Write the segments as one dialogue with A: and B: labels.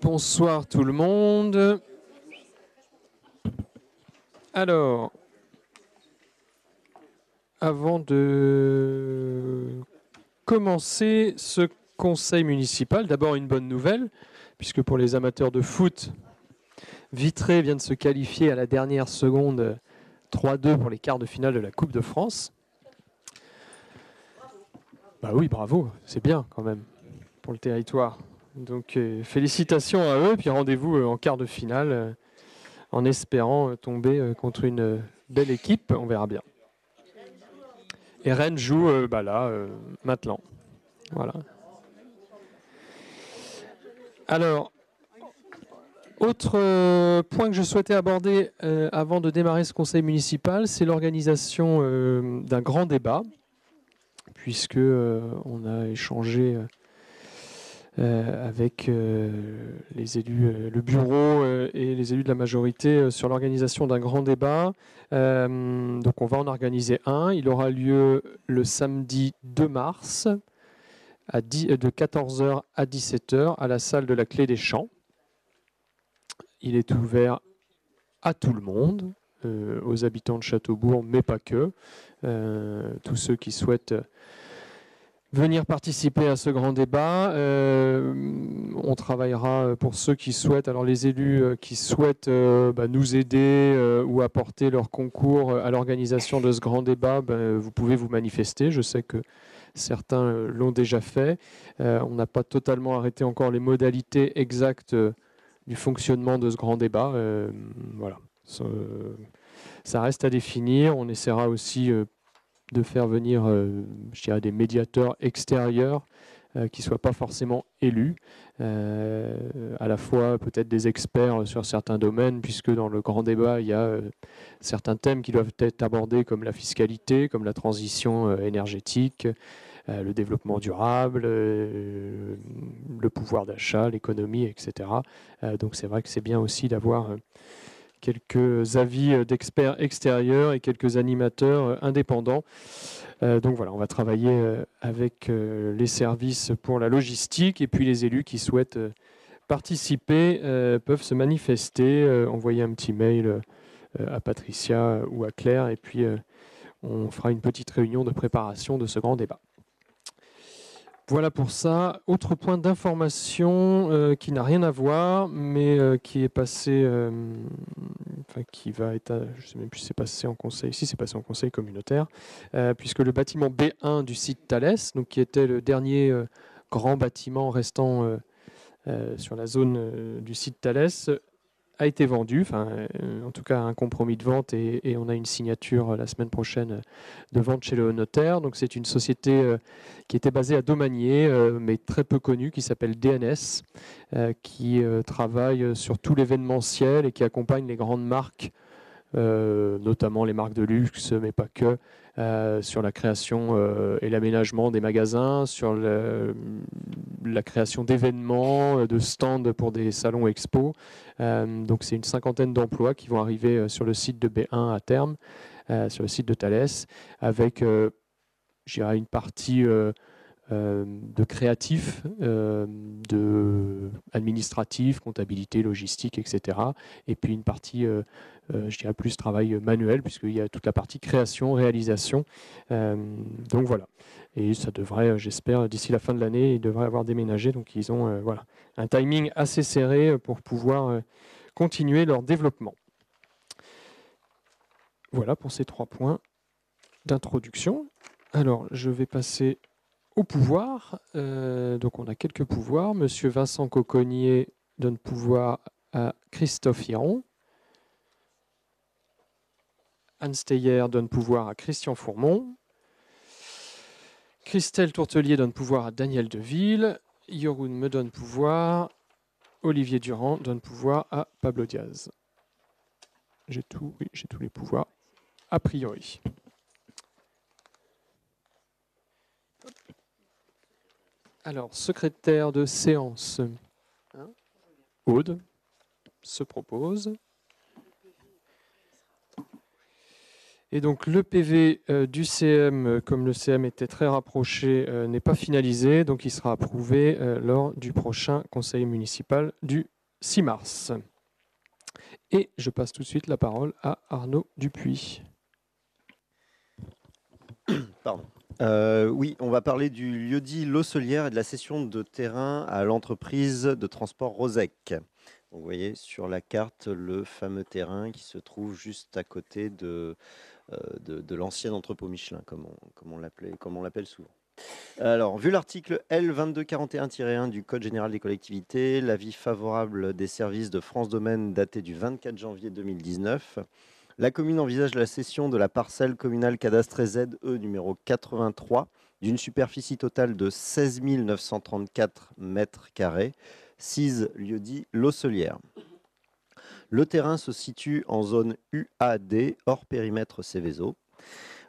A: Bonsoir tout le monde. Alors, avant de commencer ce conseil municipal, d'abord une bonne nouvelle, puisque pour les amateurs de foot, Vitré vient de se qualifier à la dernière seconde 3-2 pour les quarts de finale de la Coupe de France. Bah oui, bravo, c'est bien quand même pour le territoire. Donc félicitations à eux, puis rendez-vous en quart de finale en espérant tomber contre une belle équipe, on verra bien. Et Rennes joue maintenant. Voilà. Alors, autre point que je souhaitais aborder avant de démarrer ce conseil municipal, c'est l'organisation d'un grand débat, puisque on a échangé avec les élus, le bureau et les élus de la majorité sur l'organisation d'un grand débat. Donc on va en organiser un. Il aura lieu le samedi 2 mars de 14h à 17h à la salle de la Clé des Champs. Il est ouvert à tout le monde, aux habitants de Châteaubourg, mais pas que. Tous ceux qui souhaitent venir participer à ce grand débat. On travaillera pour ceux qui souhaitent, alors les élus qui souhaitent nous aider ou apporter leur concours à l'organisation de ce grand débat, vous pouvez vous manifester. Je sais que certains l'ont déjà fait. On n'a pas totalement arrêté encore les modalités exactes du fonctionnement de ce grand débat. Voilà. Ça reste à définir. On essaiera aussi de faire venir je dirais des médiateurs extérieurs qui ne soient pas forcément élus, à la fois peut-être des experts sur certains domaines, puisque dans le grand débat, il y a certains thèmes qui doivent être abordés comme la fiscalité, comme la transition énergétique, le développement durable, le pouvoir d'achat, l'économie, etc. Donc c'est vrai que c'est bien aussi d'avoir quelques avis d'experts extérieurs et quelques animateurs indépendants. Donc voilà, on va travailler avec les services pour la logistique et puis les élus qui souhaitent participer peuvent se manifester, envoyer un petit mail à Patricia ou à Claire et puis on fera une petite réunion de préparation de ce grand débat. Voilà pour ça. Autre point d'information qui n'a rien à voir, mais qui est passé, qui va être, je ne sais même plus si c'est passé en conseil, si c'est passé en conseil communautaire, puisque le bâtiment B1 du site Thales, donc qui était le dernier grand bâtiment restant sur la zone du site Thales, a été vendu, en tout cas un compromis de vente et on a une signature la semaine prochaine de vente chez le notaire. Donc c'est une société qui était basée à Domanier, mais très peu connue, qui s'appelle DNS, qui travaille sur tout l'événementiel et qui accompagne les grandes marques, notamment les marques de luxe, mais pas que, sur la création et l'aménagement des magasins, sur la création d'événements, de stands pour des salons expos. Donc c'est une cinquantaine d'emplois qui vont arriver sur le site de B1 à terme, sur le site de Thales, avec une partie de créatifs, de administratif, comptabilité, logistique, etc. Et puis une partie, plus travail manuel, puisqu'il y a toute la partie création, réalisation. Donc voilà. Et ça devrait, j'espère, d'ici la fin de l'année, ils devraient avoir déménagé. Donc ils ont un timing assez serré pour pouvoir continuer leur développement. Voilà pour ces 3 points d'introduction. Alors, je vais passer au pouvoir. Donc on a quelques pouvoirs. Monsieur Vincent Coconnier donne pouvoir à Christophe Hiron. Anne Steyer donne pouvoir à Christian Fourmont. Christelle Tourtelier donne pouvoir à Daniel Deville. Yoroun me donne pouvoir. Olivier Durand donne pouvoir à Pablo Diaz. J'ai tous les pouvoirs, a priori. Alors, secrétaire de séance, Aude se propose. Et donc le PV du CM, comme le CM était très rapproché, n'est pas finalisé, donc il sera approuvé lors du prochain conseil municipal du 6 mars. Et je passe tout de suite la parole à Arnaud Dupuis.
B: Pardon. Oui, on va parler du lieu-dit L'Osselière et de la cession de terrain à l'entreprise de transport Rosec. Donc, vous voyez sur la carte le fameux terrain qui se trouve juste à côté de l'ancien entrepôt Michelin, comme on l'appelle souvent. Alors, vu l'article L2241-1 du Code général des collectivités, l'avis favorable des services de France Domaine daté du 24 janvier 2019, la commune envisage la cession de la parcelle communale cadastrée ZE numéro 83 d'une superficie totale de 16 934 mètres carrés, 6 lieu-dit L'Osselière. Le terrain se situe en zone UAD, hors périmètre Céveso.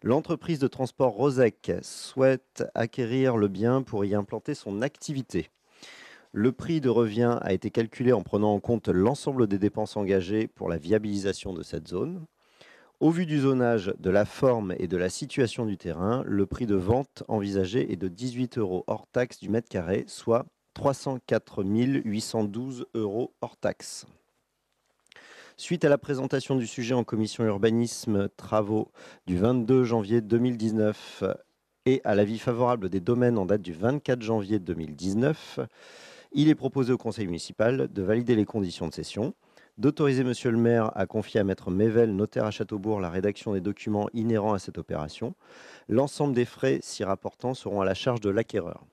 B: L'entreprise de transport Rosec souhaite acquérir le bien pour y implanter son activité. Le prix de revient a été calculé en prenant en compte l'ensemble des dépenses engagées pour la viabilisation de cette zone. Au vu du zonage, de la forme et de la situation du terrain, le prix de vente envisagé est de 18 € hors taxe du mètre carré, soit 304 812 € hors taxe. Suite à la présentation du sujet en commission urbanisme travaux du 22 janvier 2019 et à l'avis favorable des domaines en date du 24 janvier 2019, il est proposé au conseil municipal de valider les conditions de cession, d'autoriser monsieur le maire à confier à maître Mével, notaire à Châteaubourg, la rédaction des documents inhérents à cette opération. L'ensemble des frais s'y rapportant seront à la charge de l'acquéreur.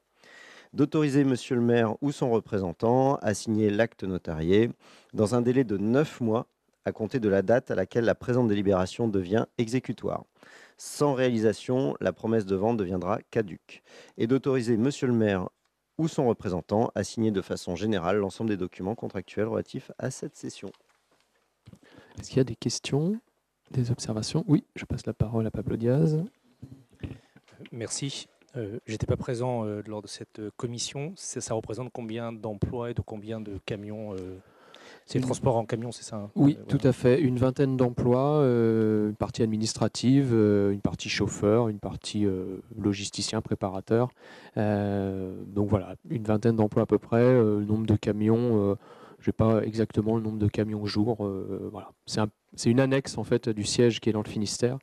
B: D'autoriser monsieur le maire ou son représentant à signer l'acte notarié dans un délai de 9 mois à compter de la date à laquelle la présente délibération devient exécutoire. Sans réalisation, la promesse de vente deviendra caduque. Et d'autoriser monsieur le maire ou son représentant à signer de façon générale l'ensemble des documents contractuels relatifs à cette cession.
A: Est-ce qu'il y a des questions, des observations? Oui, je passe la parole à Pablo Diaz.
C: Merci. Je n'étais pas présent lors de cette commission. Ça représente combien d'emplois et de combien de camions C'est le transport en camion, c'est ça, hein?
A: Oui, tout à fait. Une vingtaine d'emplois, une partie administrative, une partie chauffeur, une partie logisticien, préparateur. Donc voilà, une vingtaine d'emplois à peu près. Le nombre de camions, je n'ai pas exactement le nombre de camions jour. Voilà. C'est une annexe en fait du siège qui est dans le Finistère.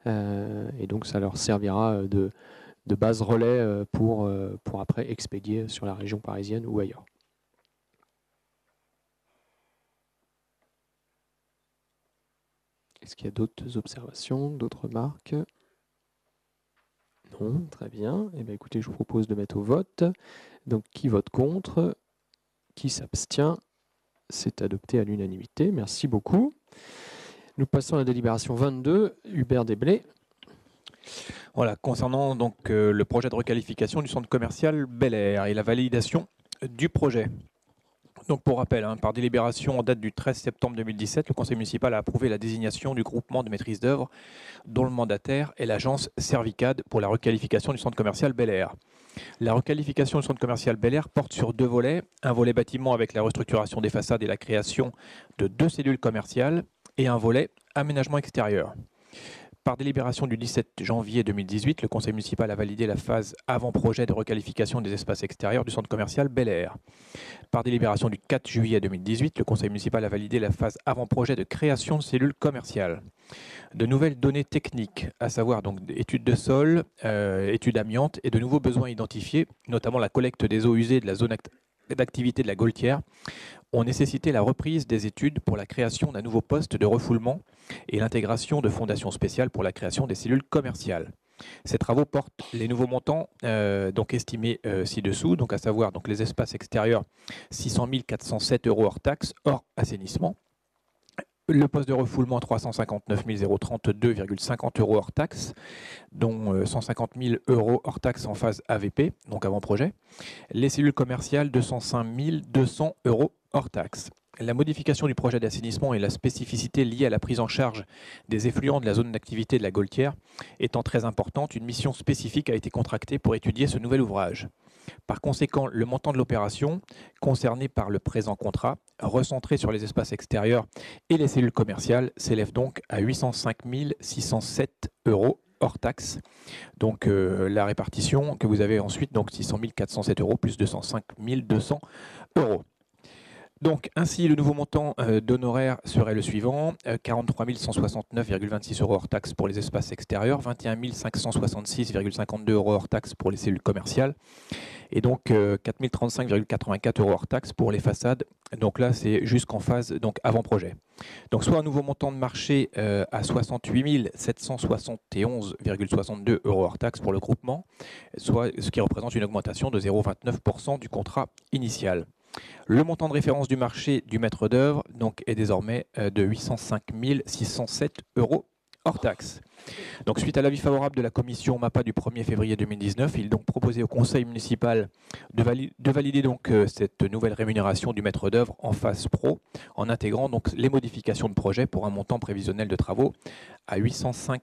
A: Et donc ça leur servira de base relais pour après expédier sur la région parisienne ou ailleurs. Est-ce qu'il y a d'autres observations, d'autres remarques? Non, très bien. Eh bien, écoutez, je vous propose de mettre au vote. Donc, qui vote contre? Qui s'abstient? C'est adopté à l'unanimité. Merci beaucoup. Nous passons à la délibération 22. Hubert Desblés.
D: Voilà, concernant donc le projet de requalification du centre commercial Bel Air et la validation du projet. Donc pour rappel, par délibération en date du 13 septembre 2017, le conseil municipal a approuvé la désignation du groupement de maîtrise d'œuvre dont le mandataire est l'agence Servicad pour la requalification du centre commercial Bel Air. La requalification du centre commercial Bel Air porte sur deux volets, un volet bâtiment avec la restructuration des façades et la création de 2 cellules commerciales et un volet aménagement extérieur. Par délibération du 17 janvier 2018, le conseil municipal a validé la phase avant-projet de requalification des espaces extérieurs du centre commercial Bel Air. Par délibération du 4 juillet 2018, le conseil municipal a validé la phase avant-projet de création de cellules commerciales. De nouvelles données techniques, à savoir donc études de sol, études amiantes et de nouveaux besoins identifiés, notamment la collecte des eaux usées de la zone d'activité de la Gaultière, ont nécessité la reprise des études pour la création d'un nouveau poste de refoulement et l'intégration de fondations spéciales pour la création des cellules commerciales. Ces travaux portent les nouveaux montants donc estimés ci-dessous, donc à savoir donc les espaces extérieurs 600 407 € hors taxe, hors assainissement. Le poste de refoulement 359 032,50 € hors taxe, dont 150 000 € hors taxe en phase AVP, donc avant projet. Les cellules commerciales 205 200 € hors taxe. La modification du projet d'assainissement et la spécificité liée à la prise en charge des effluents de la zone d'activité de la Gaultière étant très importante, une mission spécifique a été contractée pour étudier ce nouvel ouvrage. Par conséquent, le montant de l'opération concerné par le présent contrat, recentré sur les espaces extérieurs et les cellules commerciales, s'élève donc à 805 607 € hors taxe. Donc la répartition que vous avez ensuite, donc 600 407 € plus 205 200 €. Donc, ainsi, le nouveau montant d'honoraires serait le suivant, 43 169,26 € hors taxe pour les espaces extérieurs, 21 566,52 € hors taxe pour les cellules commerciales, et donc 4 035,84 € hors taxe pour les façades. Donc là, c'est jusqu'en phase donc avant projet. Donc, soit un nouveau montant de marché à 68 771,62 € hors taxe pour le groupement, soit ce qui représente une augmentation de 0,29% du contrat initial. Le montant de référence du marché du maître d'œuvre donc, est désormais de 805 607 € hors taxe. Donc, suite à l'avis favorable de la commission MAPA du 1er février 2019, il est donc proposé au conseil municipal de valider donc, cette nouvelle rémunération du maître d'œuvre en phase pro, en intégrant donc, les modifications de projet pour un montant prévisionnel de travaux à 805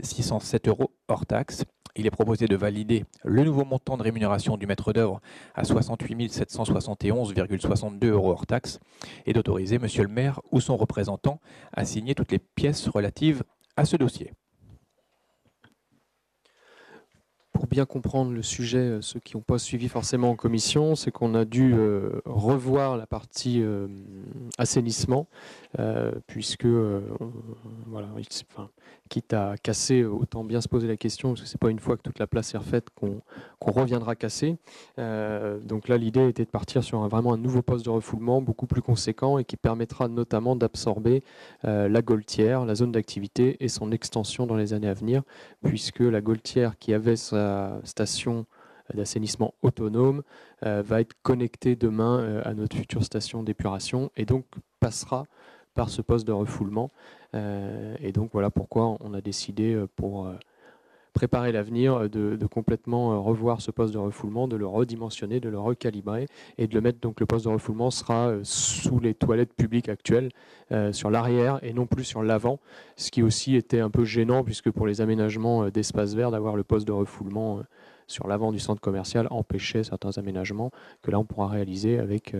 D: 607 € hors taxe. Il est proposé de valider le nouveau montant de rémunération du maître d'œuvre à 68 771,62 € hors taxe et d'autoriser monsieur le maire ou son représentant à signer toutes les pièces relatives à ce dossier.
A: Pour bien comprendre le sujet, ceux qui n'ont pas suivi forcément en commission, c'est qu'on a dû revoir la partie assainissement, puisque, voilà, quitte à casser, autant bien se poser la question, parce que ce n'est pas une fois que toute la place est refaite qu'on reviendra casser. Donc là, l'idée était de partir sur vraiment un nouveau poste de refoulement, beaucoup plus conséquent, et qui permettra notamment d'absorber la Gaultière, la zone d'activité, et son extension dans les années à venir, puisque la Gaultière, qui avait sa station d'assainissement autonome, va être connectée demain à notre future station d'épuration, et donc passera par ce poste de refoulement. Et donc voilà pourquoi on a décidé, pour préparer l'avenir, de complètement revoir ce poste de refoulement, de le redimensionner, de le recalibrer et de le mettre. Donc le poste de refoulement sera sous les toilettes publiques actuelles, sur l'arrière et non plus sur l'avant, ce qui aussi était un peu gênant puisque pour les aménagements d'espaces verts, d'avoir le poste de refoulement sur l'avant du centre commercial empêchait certains aménagements que là on pourra réaliser avec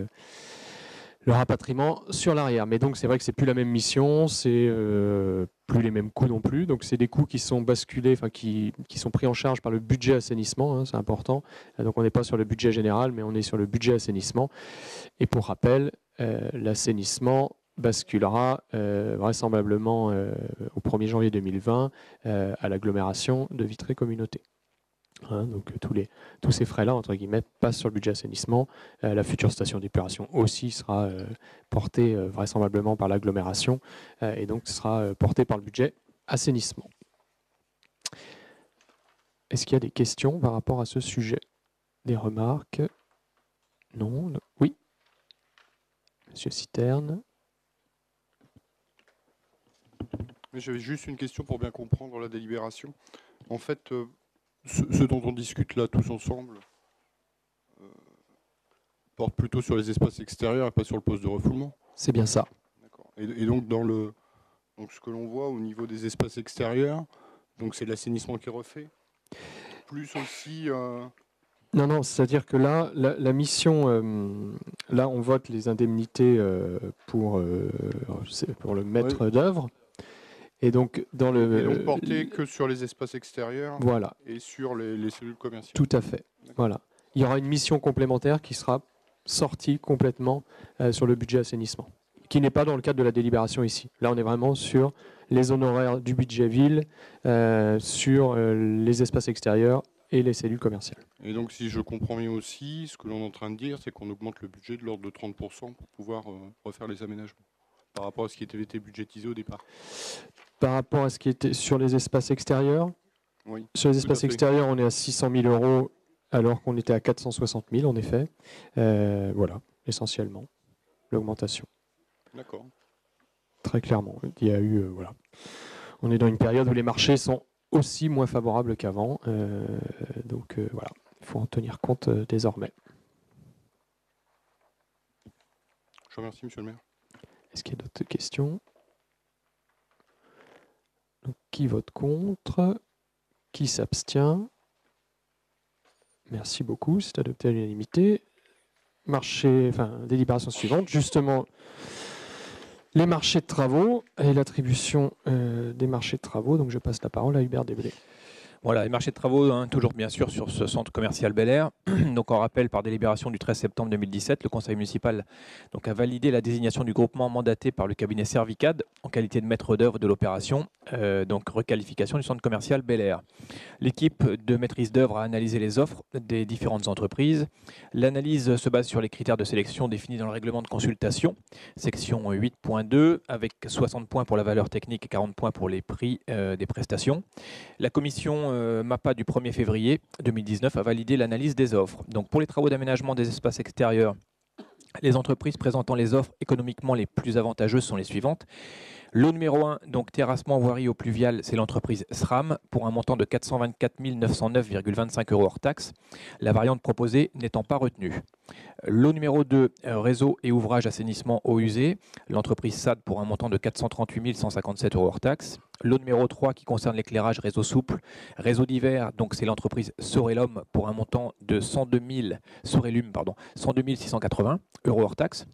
A: le rapatriement sur l'arrière. Mais donc c'est vrai que c'est plus la même mission, c'est plus les mêmes coûts non plus. Donc c'est des coûts qui sont basculés, enfin qui sont pris en charge par le budget assainissement, hein, c'est important. Donc on n'est pas sur le budget général, mais on est sur le budget assainissement. Et pour rappel, l'assainissement basculera vraisemblablement au 1er janvier 2020 à l'agglomération de Vitré Communauté. Hein, donc tous ces frais-là, entre guillemets, passent sur le budget assainissement. La future station d'épuration aussi sera portée vraisemblablement par l'agglomération et donc sera portée par le budget assainissement. Est-ce qu'il y a des questions par rapport à ce sujet? Des remarques? Non? Oui. Monsieur Citerne.
E: J'avais juste une question pour bien comprendre la délibération. En fait, ce dont on discute là tous ensemble porte plutôt sur les espaces extérieurs et pas sur le poste de refoulement.
A: C'est bien ça.
E: D'accord. Et donc donc ce que l'on voit au niveau des espaces extérieurs, donc c'est l'assainissement qui est refait, plus aussi.
A: Non, c'est-à-dire que là, la mission, là, on vote les indemnités pour le maître d'œuvre. Et donc,
E: et donc porter que sur les espaces extérieurs,
A: voilà,
E: et sur les cellules commerciales.
A: Tout à fait. Voilà. Il y aura une mission complémentaire qui sera sortie complètement sur le budget assainissement, qui n'est pas dans le cadre de la délibération ici. Là, on est vraiment sur les honoraires du budget ville, sur les espaces extérieurs et les cellules commerciales.
E: Et donc, si je comprends bien aussi, ce que l'on est en train de dire, c'est qu'on augmente le budget de l'ordre de 30% pour pouvoir refaire les aménagements, par rapport à ce qui avait été budgétisé au départ.
A: Par rapport à ce qui était sur les espaces extérieurs,
E: oui,
A: sur les espaces extérieurs, on est à 600 000 € alors qu'on était à 460 000 en effet. Voilà, essentiellement, l'augmentation.
E: D'accord.
A: Très clairement, il y a eu, voilà. On est dans une période où les marchés sont aussi moins favorables qu'avant. Donc voilà, il faut en tenir compte désormais.
E: Je vous remercie, monsieur le maire.
A: Est-ce qu'il y a d'autres questions? Donc, qui vote contre? Qui s'abstient? Merci beaucoup, c'est adopté à l'unanimité. Délibération suivante, justement, les marchés de travaux et l'attribution des marchés de travaux. Donc je passe la parole à Hubert Desblés.
D: Voilà, les marchés de travaux, toujours bien sûr sur ce centre commercial Bel Air. Donc on rappelle, par délibération du 13 septembre 2017, le conseil municipal a validé la désignation du groupement mandaté par le cabinet Servicad en qualité de maître d'œuvre de l'opération, donc requalification du centre commercial Bel Air. L'équipe de maîtrise d'œuvre a analysé les offres des différentes entreprises. L'analyse se base sur les critères de sélection définis dans le règlement de consultation, section 8.2, avec 60 points pour la valeur technique et 40 points pour les prix des prestations. La commission MAPA du 1er février 2019 a validé l'analyse des offres. Donc pour les travaux d'aménagement des espaces extérieurs, les entreprises présentant les offres économiquement les plus avantageuses sont les suivantes. Lot numéro 1, donc terrassement voirie eau pluviale, c'est l'entreprise SRAM pour un montant de 424 909,25 € hors taxe, la variante proposée n'étant pas retenue. Lot numéro 2, réseau et ouvrage assainissement eau usée, l'entreprise SAD pour un montant de 438 157 € hors taxe. Lot numéro 3 qui concerne l'éclairage réseau souple, réseau divers, donc c'est l'entreprise Sorelum pour un montant de 102 680 € hors taxe.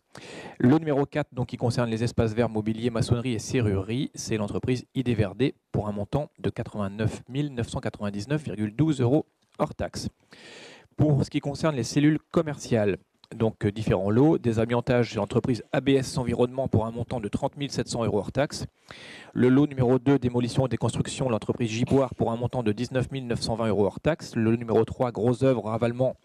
D: Le numéro 4 donc, qui concerne les espaces verts, mobilier, maçonnerie et serrurerie, c'est l'entreprise ID Verdé pour un montant de 89 999,12 € hors taxe. Pour ce qui concerne les cellules commerciales, donc différents lots, désamiantage, c'est l'entreprise ABS Environnement pour un montant de 30 700 € hors taxe. Le lot numéro 2, démolition et déconstruction, l'entreprise Giboire pour un montant de 19 920 € hors taxe. Le lot numéro 3, gros œuvres, ravalement,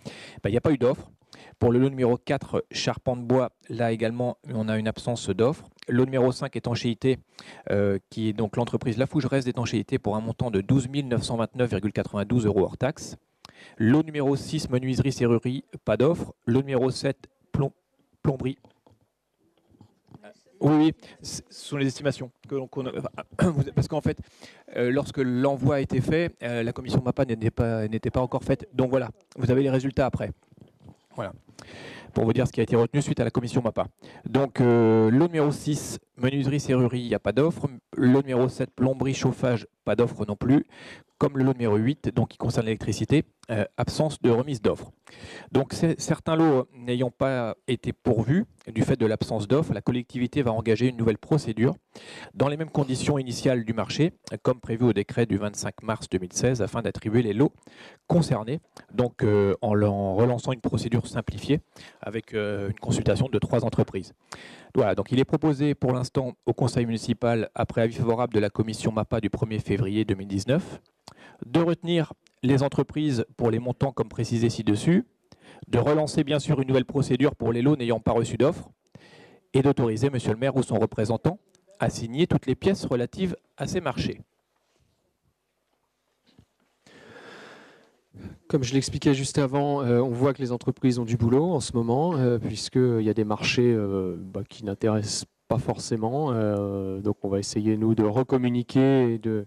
D: il n'y a pas eu d'offre. Pour le lot numéro 4, charpente bois, là également, on a une absence d'offre. Lot numéro 5, étanchéité, qui est donc l'entreprise Lafougeresse d'étanchéité pour un montant de 12 929,92 € hors taxe. Lot numéro 6, menuiserie, serrurerie, pas d'offre. Lot numéro 7, plomberie. Oui, ce sont les estimations. Parce qu'en fait, lorsque l'envoi a été fait, la commission MAPA n'était pas encore faite. Donc voilà, vous avez les résultats après. Voilà, pour vous dire ce qui a été retenu suite à la commission MAPA. Donc, lot numéro 6, menuiserie, serrurerie, il n'y a pas d'offre. Lot numéro 7, plomberie, chauffage, pas d'offre non plus. Comme le lot numéro 8, donc, qui concerne l'électricité, absence de remise d'offre. Donc, certains lots n'ayant pas été pourvus du fait de l'absence d'offre, la collectivité va engager une nouvelle procédure dans les mêmes conditions initiales du marché, comme prévu au décret du 25 mars 2016, afin d'attribuer les lots concernés, donc en relançant une procédure simplifiée avec une consultation de 3 entreprises. Voilà, donc il est proposé pour l'instant au conseil municipal, après avis favorable de la commission MAPA du 1er février 2019, de retenir les entreprises pour les montants comme précisé ci-dessus, de relancer bien sûr une nouvelle procédure pour les lots n'ayant pas reçu d'offre et d'autoriser monsieur le maire ou son représentant à signer toutes les pièces relatives à ces marchés.
A: Comme je l'expliquais juste avant, on voit que les entreprises ont du boulot en ce moment, puisqu'il y a des marchés qui n'intéressent pas forcément. Donc on va essayer, nous, de recommuniquer et de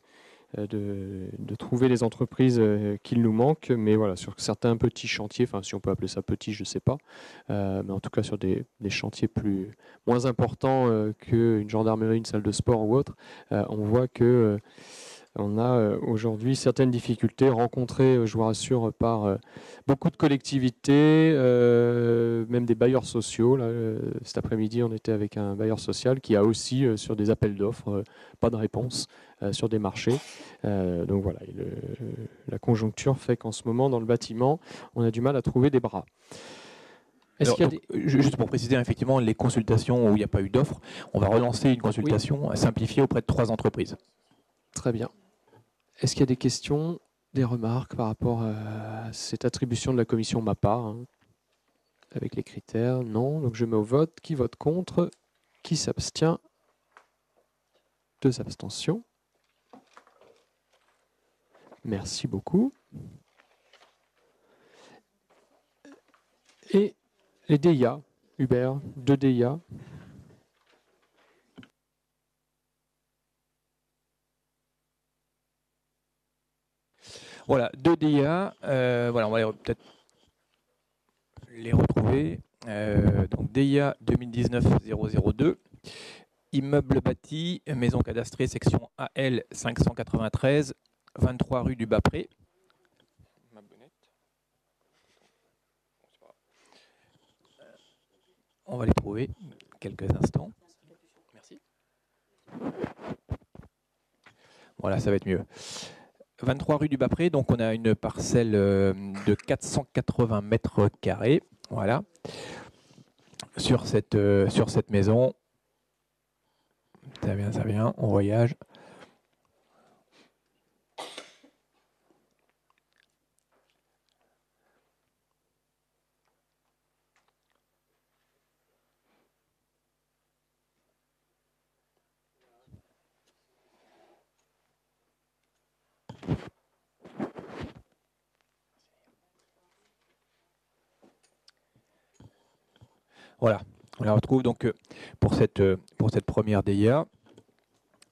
A: trouver les entreprises qu'il nous manque. Mais voilà, sur certains petits chantiers, enfin si on peut appeler ça petit, je ne sais pas, mais en tout cas sur des chantiers moins importants qu'une gendarmerie, une salle de sport ou autre, on voit que... on a aujourd'hui certaines difficultés rencontrées, je vous rassure, par beaucoup de collectivités, même des bailleurs sociaux. Là, cet après-midi, on était avec un bailleur social qui a aussi, sur des appels d'offres, pas de réponse sur des marchés. Donc voilà, la conjoncture fait qu'en ce moment, dans le bâtiment, on a du mal à trouver des bras.
D: Juste pour préciser, effectivement, les consultations où il n'y a pas eu d'offre, on va relancer une consultation simplifiée auprès de 3 entreprises.
A: Très bien. Est-ce qu'il y a des questions, des remarques par rapport à cette attribution de la commission MAPA avec les critères? Non. Donc je mets au vote. Qui vote contre? Qui s'abstient? 2 abstentions. Merci beaucoup. Et les DIA, Hubert, 2 DIA.
D: Voilà, 2 DIA, voilà, on va peut-être les retrouver. Donc DIA 2019-002, immeuble bâti, maison cadastrée, section AL 593, 23 rue du Bas-Pré. On va les trouver quelques instants. Merci. Voilà, ça va être mieux. 23 rue du Bas-Pré, donc on a une parcelle de 480 mètres carrés. Voilà. Sur cette maison. Ça vient, on voyage. Voilà, on la retrouve donc pour cette première DIA.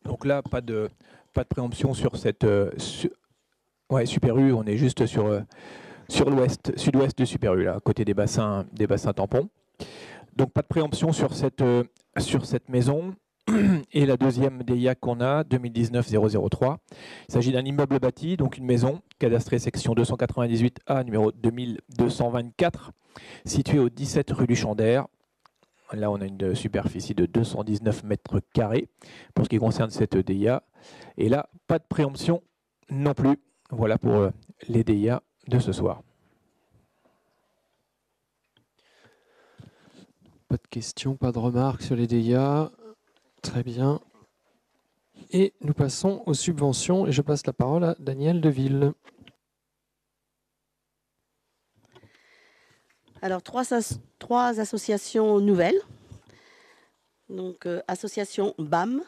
D: Donc là, pas de préemption sur cette Super U, on est juste sur l'ouest, sud-ouest de Super U, là, à côté des bassins tampons. Donc pas de préemption sur cette maison. Et la deuxième DIA qu'on a, 2019-003, il s'agit d'un immeuble bâti, donc une maison, cadastrée section 298A, numéro 2224, située au 17 rue du Champ d'Air. Là, on a une superficie de 219 mètres carrés pour ce qui concerne cette DIA. Et là, pas de préemption non plus. Voilà pour les DIA de ce soir.
A: Pas de questions, pas de remarques sur les DIA. Très bien. Et nous passons aux subventions. Et je passe la parole à Daniel Deville.
F: Alors, trois associations nouvelles. Donc, association BAM.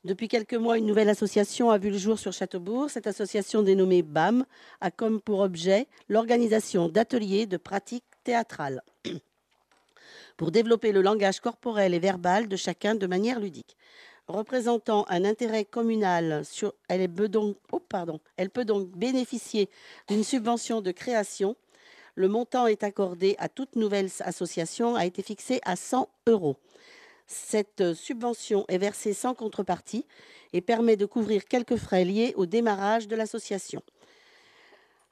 F: Depuis quelques mois, une nouvelle association a vu le jour sur Châteaubourg. Cette association dénommée BAM a comme pour objet l'organisation d'ateliers de pratiques théâtrales pour développer le langage corporel et verbal de chacun de manière ludique. Représentant un intérêt communal, elle peut donc bénéficier d'une subvention de création. Le montant est accordé à toute nouvelle association a été fixé à 100 €. Cette subvention est versée sans contrepartie et permet de couvrir quelques frais liés au démarrage de l'association.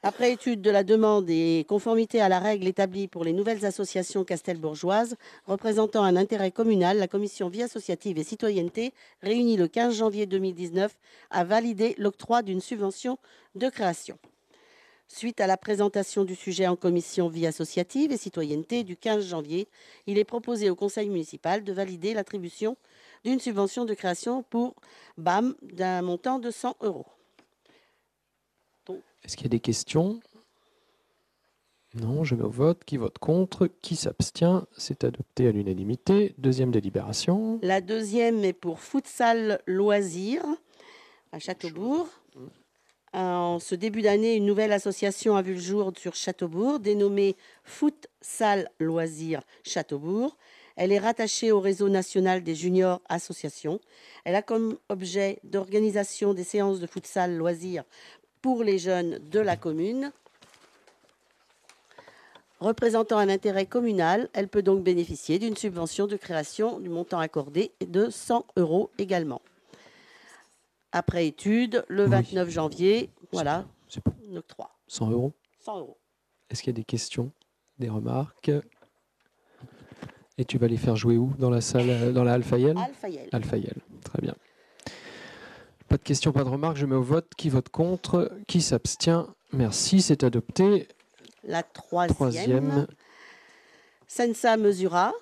F: Après étude de la demande et conformité à la règle établie pour les nouvelles associations castelbourgeoises représentant un intérêt communal, la commission vie associative et citoyenneté, réunie le 15 janvier 2019, a validé l'octroi d'une subvention de création. Suite à la présentation du sujet en commission vie associative et citoyenneté du 15 janvier, il est proposé au conseil municipal de valider l'attribution d'une subvention de création pour BAM d'un montant de 100 €.
A: Est-ce qu'il y a des questions? Non, je mets au vote. Qui vote contre? Qui s'abstient? C'est adopté à l'unanimité. Deuxième délibération.
F: La deuxième est pour Futsal Loisirs à Châteaubourg. En ce début d'année, une nouvelle association a vu le jour sur Châteaubourg, dénommée Futsal Loisirs Châteaubourg. Elle est rattachée au réseau national des juniors associations. Elle a comme objet d'organisation des séances de futsal loisirs pour les jeunes de la commune. Représentant un intérêt communal, elle peut donc bénéficier d'une subvention de création du montant accordé de 100 € également. Après étude, le 29 janvier, voilà, l'octroi.
A: 100 €.
F: 100 €.
A: Est-ce qu'il y a des questions, des remarques? Et tu vas les faire jouer où? Dans la salle, dans la Alphaïel?
F: Alphaïel.
A: Alphaïel, très bien. Pas de questions, pas de remarques, je mets au vote. Qui vote contre? Qui s'abstient? Merci, c'est adopté.
F: La troisième. Sensa Mesura.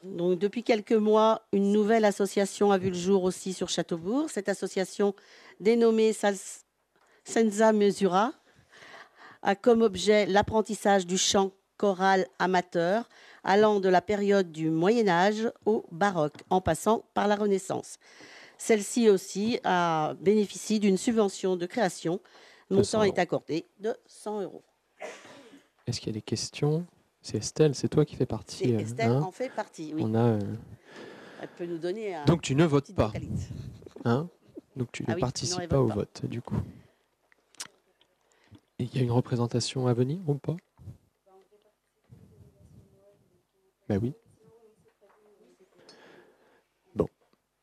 F: Donc, depuis quelques mois, une nouvelle association a vu le jour aussi sur Châteaubourg. Cette association, dénommée Sensa Mesura, a comme objet l'apprentissage du chant choral amateur allant de la période du Moyen-Âge au baroque, en passant par la Renaissance. Celle-ci aussi a bénéficié d'une subvention de création. Le montant est accordé de 100 €.
A: Est-ce qu'il y a des questions? C'est Estelle, c'est toi qui fais partie.
F: Estelle en fait partie, oui. Elle peut nous donner
A: Donc tu ne votes pas. Hein? Donc tu ne participes pas au vote, du coup. Et il y a une représentation à venir ou pas? Ben oui. Bon,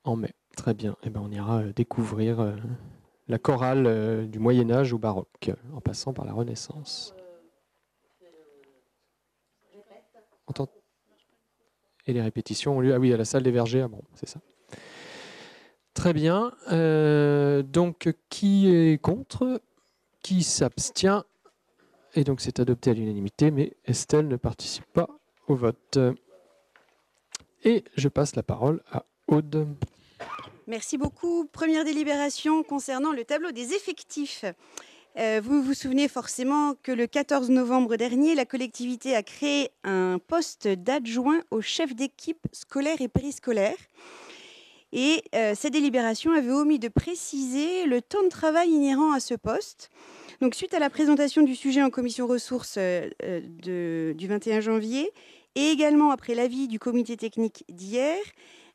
A: en mai. Très bien. Eh ben, on ira découvrir la chorale du Moyen-Âge au baroque, en passant par la Renaissance. Et les répétitions ont lieu à la salle des Vergers à Bron, c'est ça. Très bien. Donc, qui est contre? Qui s'abstient? Et donc, c'est adopté à l'unanimité, mais Estelle ne participe pas au vote. Et je passe la parole à Aude.
G: Merci beaucoup. Première délibération concernant le tableau des effectifs. Vous vous souvenez forcément que le 14 novembre dernier, la collectivité a créé un poste d'adjoint au chef d'équipe scolaire et périscolaire. Et cette délibération avait omis de préciser le temps de travail inhérent à ce poste. Donc, suite à la présentation du sujet en commission ressources du 21 janvier et également après l'avis du comité technique d'hier,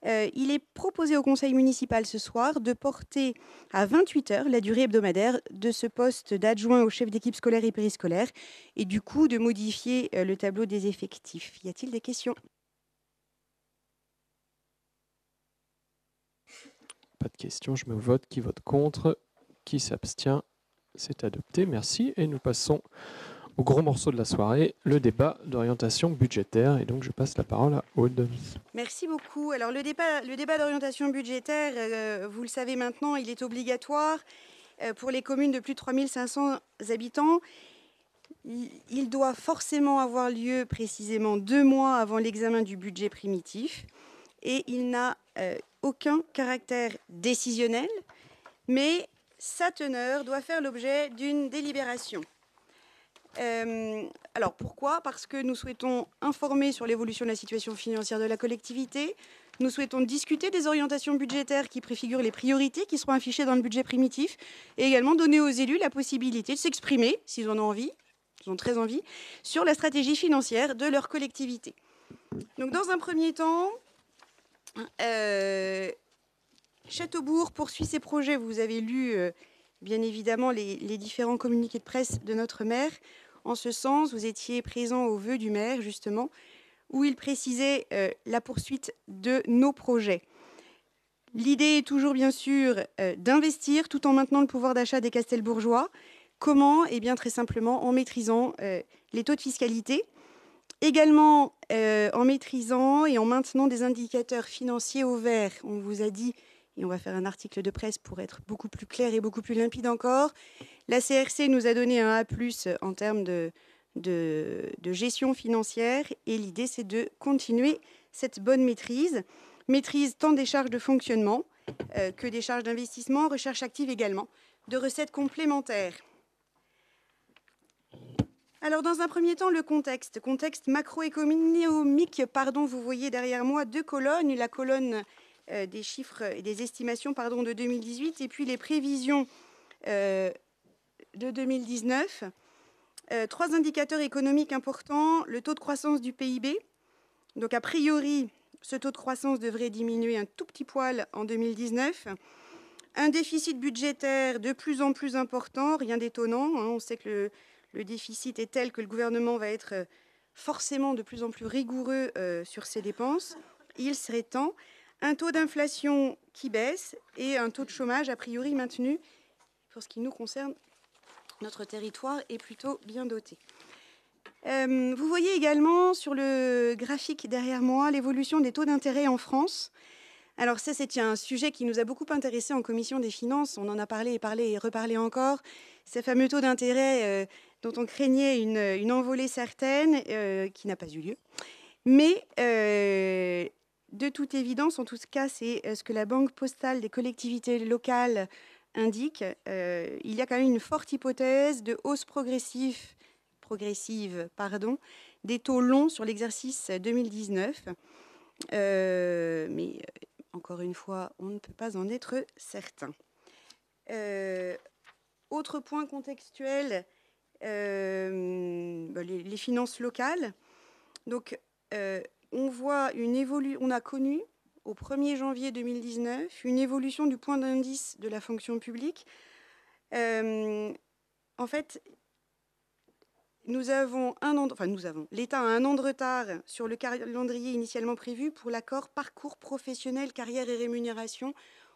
G: il est proposé au conseil municipal ce soir de porter à 28 heures la durée hebdomadaire de ce poste d'adjoint au chef d'équipe scolaire et périscolaire et du coup de modifier le tableau des effectifs. Y a-t-il des questions ?
A: Pas de questions, je me vote. Qui vote contre? Qui s'abstient? C'est adopté, merci. Et nous passons au gros morceau de la soirée, le débat d'orientation budgétaire. Et donc, je passe la parole à Aude.
G: Merci beaucoup. Alors, le débat d'orientation budgétaire, vous le savez maintenant, il est obligatoire pour les communes de plus de 3500 habitants. Il doit forcément avoir lieu précisément 2 mois avant l'examen du budget primitif. Et il n'a aucun caractère décisionnel, mais sa teneur doit faire l'objet d'une délibération. Alors pourquoi ? Parce que nous souhaitons informer sur l'évolution de la situation financière de la collectivité. Nous souhaitons discuter des orientations budgétaires qui préfigurent les priorités qui seront affichées dans le budget primitif et également donner aux élus la possibilité de s'exprimer, s'ils en ont envie, ils ont très envie, sur la stratégie financière de leur collectivité. Donc dans un premier temps, Châteaubourg poursuit ses projets. Vous avez lu bien évidemment les différents communiqués de presse de notre maire. En ce sens, vous étiez présent aux vœux du maire, justement, où il précisait la poursuite de nos projets. L'idée est toujours, bien sûr, d'investir tout en maintenant le pouvoir d'achat des Castelbourgeois. Comment ? Eh bien, très simplement, en maîtrisant les taux de fiscalité, également en maîtrisant et en maintenant des indicateurs financiers au vert. On vous a dit, et on va faire un article de presse pour être beaucoup plus clair et beaucoup plus limpide encore, la CRC nous a donné un A+, en termes de gestion financière, et l'idée, c'est de continuer cette bonne maîtrise tant des charges de fonctionnement que des charges d'investissement, recherche active également, de recettes complémentaires. Alors, dans un premier temps, le contexte macroéconomique, vous voyez derrière moi 2 colonnes, la colonne des chiffres et des estimations de 2018 et puis les prévisions de 2019. 3 indicateurs économiques importants, le taux de croissance du PIB. Donc, a priori, ce taux de croissance devrait diminuer un tout petit poil en 2019. Un déficit budgétaire de plus en plus important, rien d'étonnant. On sait que le déficit est tel que le gouvernement va être forcément de plus en plus rigoureux sur ses dépenses. Il serait temps. Un taux d'inflation qui baisse et un taux de chômage a priori maintenu. Pour ce qui nous concerne, notre territoire est plutôt bien doté. Vous voyez également sur le graphique derrière moi l'évolution des taux d'intérêt en France. Alors ça, c'est un sujet qui nous a beaucoup intéressés en commission des finances. On en a parlé et reparlé encore. Ces fameux taux d'intérêt dont on craignait une envolée certaine qui n'a pas eu lieu. Mais de toute évidence, en tout cas, c'est ce que la Banque postale des collectivités locales indique. Il y a quand même une forte hypothèse de hausse progressive des taux longs sur l'exercice 2019. Mais encore une fois, on ne peut pas en être certain. Autre point contextuel, les finances locales. Donc, on a connu au 1er janvier 2019 une évolution du point d'indice de la fonction publique. En fait, l'État a un an de retard sur le calendrier initialement prévu pour l'accord parcours professionnel, carrière et rémunération.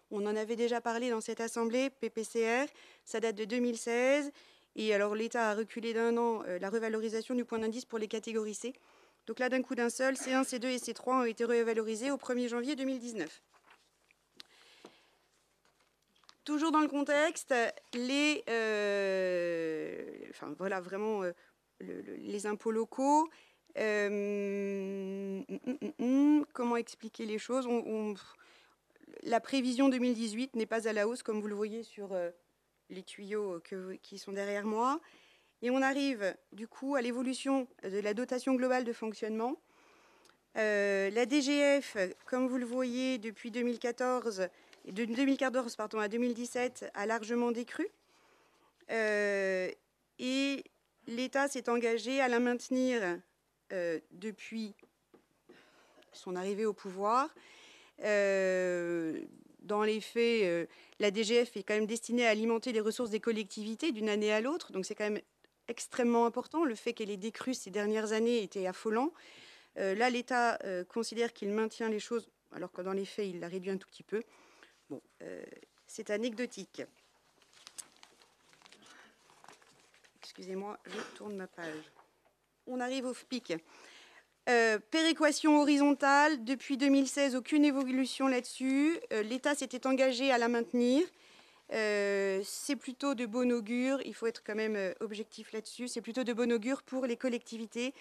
G: On en avait déjà parlé dans cette assemblée, PPCR, ça date de 2016. Et alors l'État a reculé d'1 an la revalorisation du point d'indice pour les catégories C. Donc là, d'un coup d'un seul, C1, C2 et C3 ont été revalorisés au 1er janvier 2019. Toujours dans le contexte, les impôts locaux. Comment expliquer les choses? La prévision 2018 n'est pas à la hausse, comme vous le voyez sur les tuyaux qui sont derrière moi. Et on arrive du coup à l'évolution de la dotation globale de fonctionnement. La DGF, comme vous le voyez, depuis 2014, de 2014 à 2017, a largement décru. Et l'État s'est engagé à la maintenir depuis son arrivée au pouvoir. Dans les faits, la DGF est quand même destinée à alimenter les ressources des collectivités d'une année à l'autre. Donc c'est quand même extrêmement important. Le fait qu'elle ait décru ces dernières années était affolant. Là, l'État considère qu'il maintient les choses, alors que dans les faits, il l'a réduit un tout petit peu. Bon, c'est anecdotique. Excusez-moi, je tourne ma page. On arrive au FPIC. Péréquation horizontale, depuis 2016, aucune évolution là-dessus. L'État s'était engagé à la maintenir. C'est plutôt de bon augure, il faut être quand même objectif là-dessus, c'est plutôt de bon augure pour les collectivités.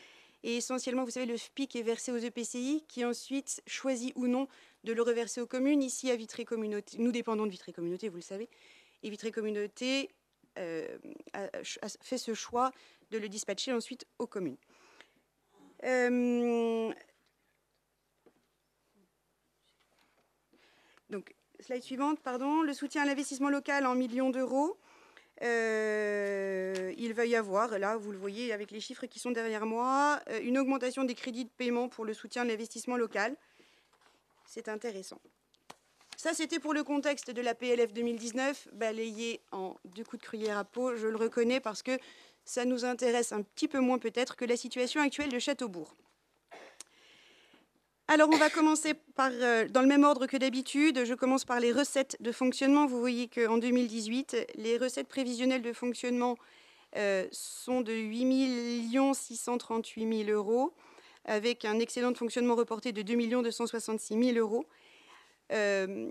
G: Et essentiellement, vous savez, le FPIC est versé aux EPCI qui ensuite choisit ou non de le reverser aux communes. Ici, à Vitré Communauté, nous dépendons de Vitré Communauté, vous le savez. Et Vitré Communauté a fait ce choix de le dispatcher ensuite aux communes. Donc, slide suivante, pardon. Le soutien à l'investissement local en millions d'euros. Il va y avoir, là, vous le voyez avec les chiffres qui sont derrière moi, une augmentation des crédits de paiement pour le soutien de l'investissement local. C'est intéressant. Ça, c'était pour le contexte de la PLF 2019, balayé en 2 coups de cuillère à peau, je le reconnais, parce que ça nous intéresse un petit peu moins peut-être que la situation actuelle de Châteaubourg. Alors, on va commencer par, dans le même ordre que d'habitude, je commence par les recettes de fonctionnement. Vous voyez qu'en 2018, les recettes prévisionnelles de fonctionnement sont de 8 638 000 euros, avec un excédent de fonctionnement reporté de 2 266 000 euros,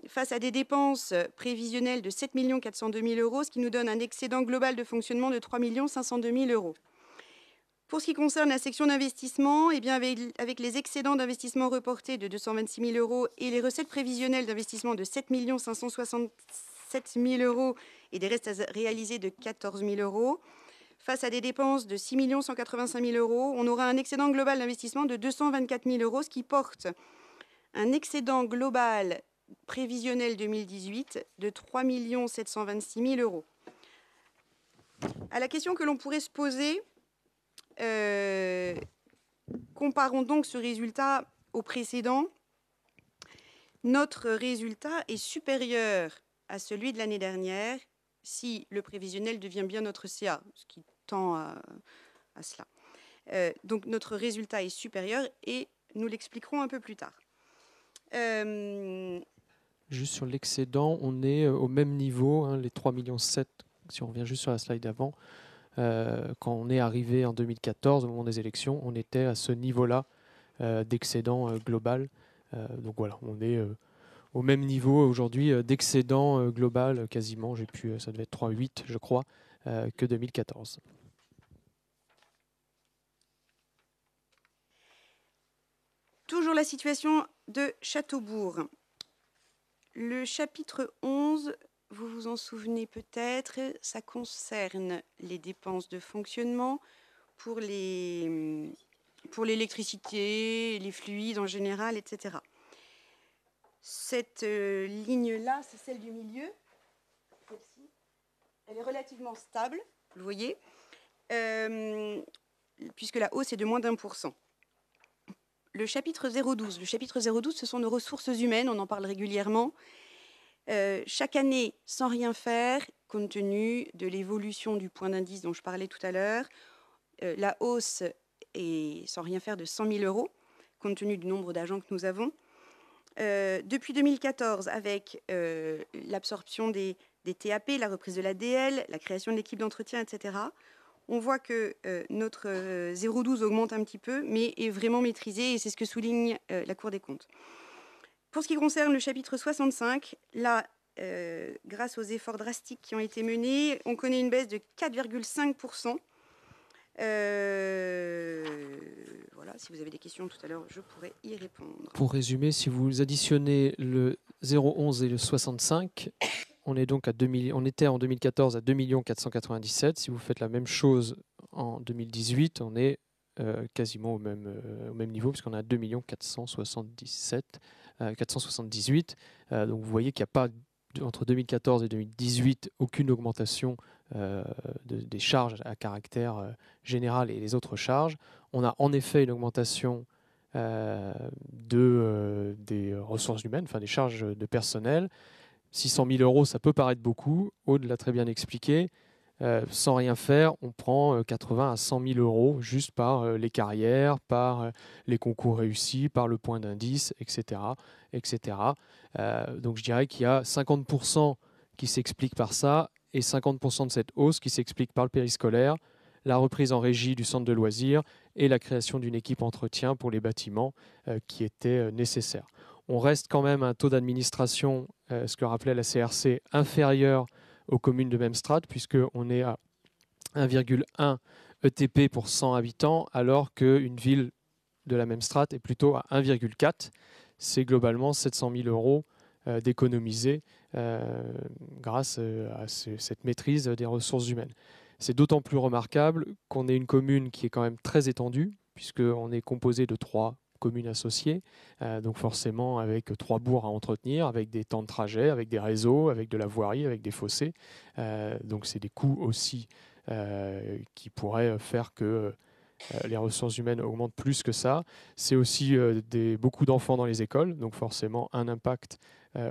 G: face à des dépenses prévisionnelles de 7 402 000 euros, ce qui nous donne un excédent global de fonctionnement de 3 502 000 euros. Pour ce qui concerne la section d'investissement, eh bien avec les excédents d'investissement reportés de 226 000 euros et les recettes prévisionnelles d'investissement de 7 567 000 euros et des restes à réaliser de 14 000 euros, face à des dépenses de 6 185 000 euros, on aura un excédent global d'investissement de 224 000 euros, ce qui porte un excédent global prévisionnel 2018 de 3 726 000 euros. À la question que l'on pourrait se poser, comparons donc ce résultat au précédent. Notre résultat est supérieur à celui de l'année dernière si le prévisionnel devient bien notre CA, ce qui tend à cela. Donc notre résultat est supérieur et nous l'expliquerons un peu plus tard.
A: Juste sur l'excédent, on est au même niveau, hein, les 3,7 millions, si on revient juste sur la slide d'avant. Quand on est arrivé en 2014, au moment des élections, on était à ce niveau-là d'excédent global. Donc voilà, on est au même niveau aujourd'hui d'excédent global, quasiment, ça devait être 3,8 je crois, que 2014.
G: Toujours la situation de Châteaubourg. Le chapitre 11, vous vous en souvenez peut-être, ça concerne les dépenses de fonctionnement pour l'électricité, les fluides en général, etc. Cette ligne-là, c'est celle du milieu. Celle-ci, elle est relativement stable, vous le voyez, puisque la hausse est de moins d'1%. Le chapitre 012. Le chapitre 012, ce sont nos ressources humaines, on en parle régulièrement. Chaque année, sans rien faire, compte tenu de l'évolution du point d'indice dont je parlais tout à l'heure, la hausse est sans rien faire de 100 000 euros, compte tenu du nombre d'agents que nous avons. Depuis 2014, avec l'absorption des TAP, la reprise de l'ADL, la création de l'équipe d'entretien, etc., on voit que notre 0,12 augmente un petit peu, mais est vraiment maîtrisé, et c'est ce que souligne la Cour des comptes. Pour ce qui concerne le chapitre 65, là, grâce aux efforts drastiques qui ont été menés, on connaît une baisse de 4,5%. Voilà, si vous avez des questions tout à l'heure, je pourrais y répondre.
A: Pour résumer, si vous additionnez le 0,11 et le 65, on est donc à 2 millions, on était en 2014 à 2 497 000. Si vous faites la même chose en 2018, on est quasiment au même niveau, puisqu'on a 2 478 000. Donc vous voyez qu'il n'y a pas, entre 2014 et 2018, aucune augmentation des charges à caractère général et les autres charges. On a en effet une augmentation des ressources humaines, enfin des charges de personnel. 600 000 euros, ça peut paraître beaucoup. Aude l'a très bien expliqué. Sans rien faire, on prend 80 à 100 000 euros juste par les carrières, par les concours réussis, par le point d'indice, etc. etc. Donc je dirais qu'il y a 50% qui s'explique par ça et 50% de cette hausse qui s'explique par le périscolaire, la reprise en régie du centre de loisirs et la création d'une équipe entretien pour les bâtiments qui était nécessaire. On reste quand même à un taux d'administration, ce que rappelait la CRC, inférieur aux communes de même strate, puisqu'on est à 1,1 ETP pour 100 habitants, alors qu'une ville de la même strate est plutôt à 1,4. C'est globalement 700 000 euros d'économiser grâce à cette maîtrise des ressources humaines. C'est d'autant plus remarquable qu'on est une commune qui est quand même très étendue, puisqu'on est composé de 3 communes associées, donc forcément avec 3 bourgs à entretenir, avec des temps de trajet, avec des réseaux, avec de la voirie, avec des fossés. Donc c'est des coûts aussi qui pourraient faire que les ressources humaines augmentent plus que ça. C'est aussi beaucoup d'enfants dans les écoles, donc forcément un impact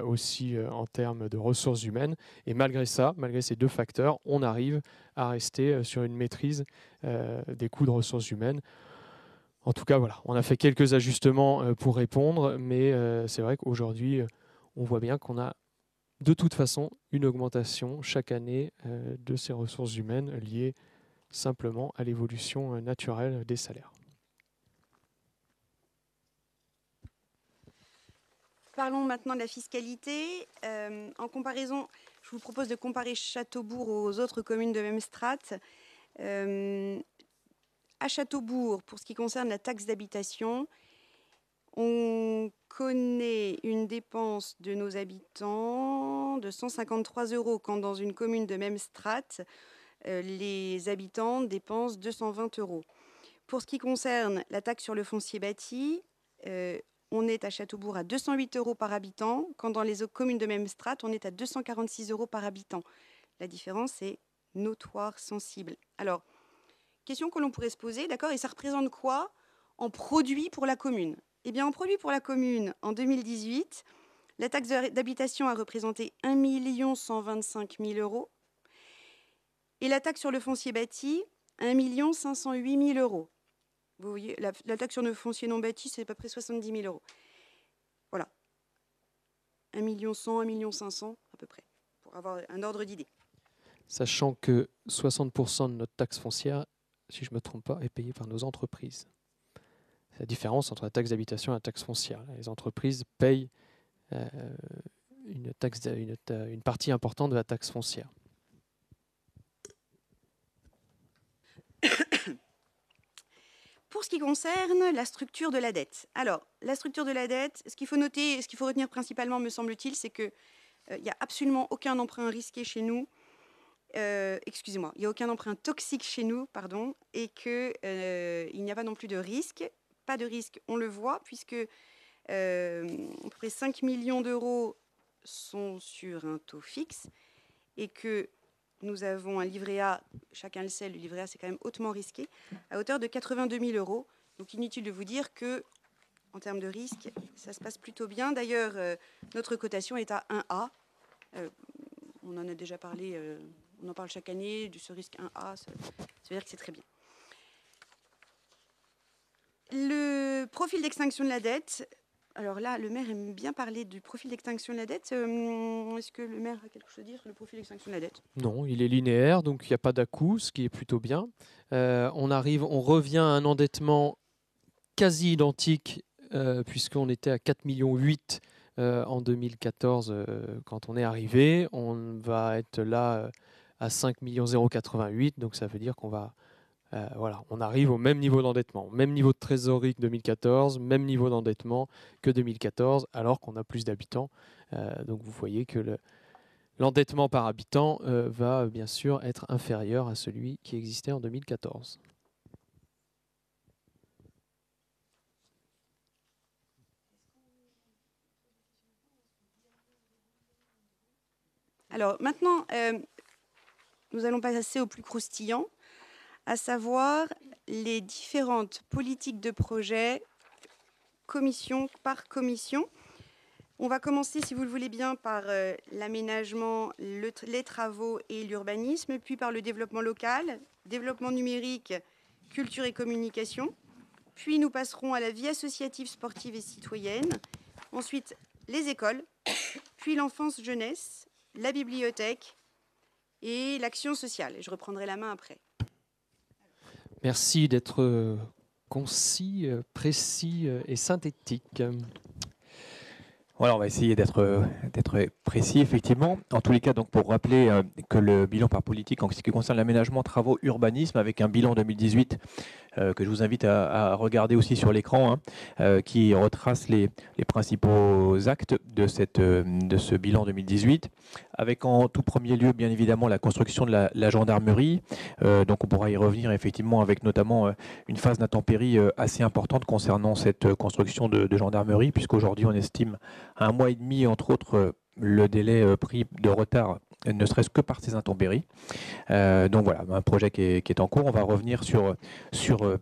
A: aussi en termes de ressources humaines. Et malgré ça, malgré ces 2 facteurs, on arrive à rester sur une maîtrise des coûts de ressources humaines. En tout cas, voilà, on a fait quelques ajustements pour répondre, mais c'est vrai qu'aujourd'hui, on voit bien qu'on a de toute façon une augmentation chaque année de ces ressources humaines liées simplement à l'évolution naturelle des salaires.
G: Parlons maintenant de la fiscalité. En comparaison, je vous propose de comparer Châteaubourg aux autres communes de même strate. À Châteaubourg, pour ce qui concerne la taxe d'habitation, on connaît une dépense de nos habitants de 153 €, quand dans une commune de même strate, les habitants dépensent 220 €. Pour ce qui concerne la taxe sur le foncier bâti, on est à Châteaubourg à 208 € par habitant, quand dans les autres communes de même strate, on est à 246 € par habitant. La différence est notoire, sensible. Alors, question que l'on pourrait se poser, d'accord, et ça représente quoi en produit pour la commune? Eh bien, en produit pour la commune, en 2018, la taxe d'habitation a représenté 1 125 000 € et la taxe sur le foncier bâti, 1 508 000 €. Vous voyez, la taxe sur le foncier non bâti, c'est à peu près 70 000 €. Voilà. 1 100 000, 1 500 000 à peu près, pour avoir un ordre d'idée.
A: Sachant que 60% de notre taxe foncière, si je ne me trompe pas, est payée par nos entreprises. C'est la différence entre la taxe d'habitation et la taxe foncière. Les entreprises payent une partie importante de la taxe foncière.
G: Pour ce qui concerne la structure de la dette. Alors, la structure de la dette, ce qu'il faut noter, ce qu'il faut retenir principalement, me semble-t-il, c'est qu'il n'y a absolument aucun emprunt risqué chez nous. Excusez-moi, il n'y a aucun emprunt toxique chez nous, pardon, et qu'il n'y a pas non plus de risque. Pas de risque, on le voit, puisque à peu près 5 millions d'euros sont sur un taux fixe et que nous avons un livret A, chacun le sait, le livret A c'est quand même hautement risqué, à hauteur de 82 000 €. Donc inutile de vous dire que, en termes de risque, ça se passe plutôt bien. D'ailleurs, notre cotation est à 1A. On en a déjà parlé, on en parle chaque année, de ce risque 1A, ça veut dire que c'est très bien. Le profil d'extinction de la dette, Alors là, le maire aime bien parler du profil d'extinction de la dette. Est-ce que le maire a quelque chose à dire sur le profil d'extinction de la dette?
A: Non, il est linéaire, donc il n'y a pas d'à-coup, ce qui est plutôt bien. On revient à un endettement quasi identique, puisqu'on était à 4,8 millions en 2014 quand on est arrivé. On va être là à 5,088 millions, donc ça veut dire qu'on va... voilà, on arrive au même niveau d'endettement, même niveau de trésorerie que 2014, même niveau d'endettement que 2014, alors qu'on a plus d'habitants. Donc vous voyez que l'endettement par habitant va bien sûr être inférieur à celui qui existait en 2014.
G: Alors maintenant, nous allons passer au plus croustillant, à savoir les différentes politiques de projet, commission par commission. On va commencer, si vous le voulez bien, par l'aménagement, les travaux et l'urbanisme, puis par le développement local, développement numérique, culture et communication. Puis nous passerons à la vie associative, sportive et citoyenne. Ensuite, les écoles, puis l'enfance-jeunesse, la bibliothèque et l'action sociale. Et je reprendrai la main après.
A: Merci d'être concis, précis et synthétique.
D: Voilà, on va essayer d'être précis, effectivement. En tous les cas, donc, pour rappeler que le bilan par politique en ce qui concerne l'aménagement, travaux, urbanisme, avec un bilan 2018 que je vous invite à regarder aussi sur l'écran, qui retrace les principaux actes de ce bilan 2018, avec en tout premier lieu, bien évidemment, la construction de la gendarmerie. Donc on pourra y revenir, effectivement, avec notamment une phase d'intempéries assez importante concernant cette construction de gendarmerie, puisqu'aujourd'hui, on estime à 1 mois et demi, entre autres, le délai pris de retard, ne serait-ce que par ces intempéries. Donc voilà, un projet qui est en cours. On va revenir sur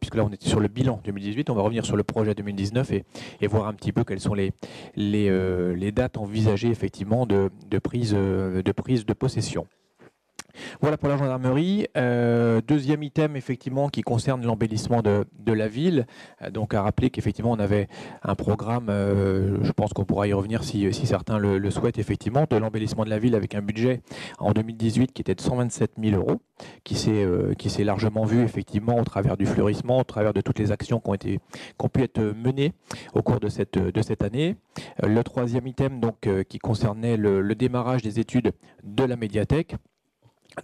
D: puisque là on était sur le bilan 2018, on va revenir sur le projet 2019 et voir un petit peu quelles sont les dates envisagées effectivement de prise de possession. Voilà pour la gendarmerie. Deuxième item, effectivement, qui concerne l'embellissement de la ville. Donc, à rappeler qu'effectivement, on avait un programme, je pense qu'on pourra y revenir si certains le souhaitent, effectivement, de l'embellissement de la ville avec un budget en 2018 qui était de 127 000 €, qui s'est largement vu, effectivement, au travers du fleurissement, au travers de toutes les actions qui ont pu être menées au cours de cette année. Le troisième item, donc, qui concernait le démarrage des études de la médiathèque.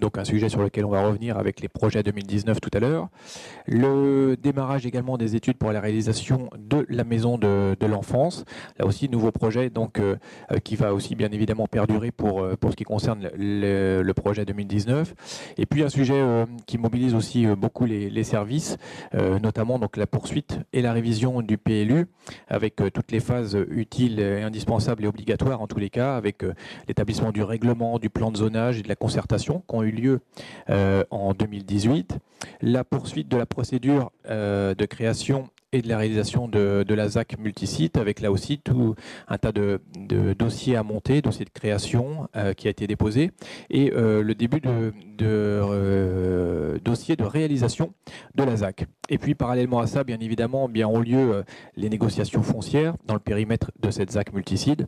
D: Donc un sujet sur lequel on va revenir avec les projets 2019 tout à l'heure. Le démarrage également des études pour la réalisation de la maison de l'enfance. Là aussi, nouveau projet donc, qui va aussi bien évidemment perdurer pour ce qui concerne le projet 2019. Et puis un sujet qui mobilise aussi beaucoup les services, notamment donc, la poursuite et la révision du PLU, avec toutes les phases utiles et indispensables et obligatoires en tous les cas, avec l'établissement du règlement, du plan de zonage et de la concertation qui ont eu lieu en 2018, la poursuite de la procédure de création et de la réalisation de la ZAC multisite, avec là aussi tout un tas de dossiers à monter, dossiers de création qui a été déposé, et le début de dossier de réalisation de la ZAC. Et puis parallèlement à ça, bien évidemment, ont lieu les négociations foncières dans le périmètre de cette ZAC multisite.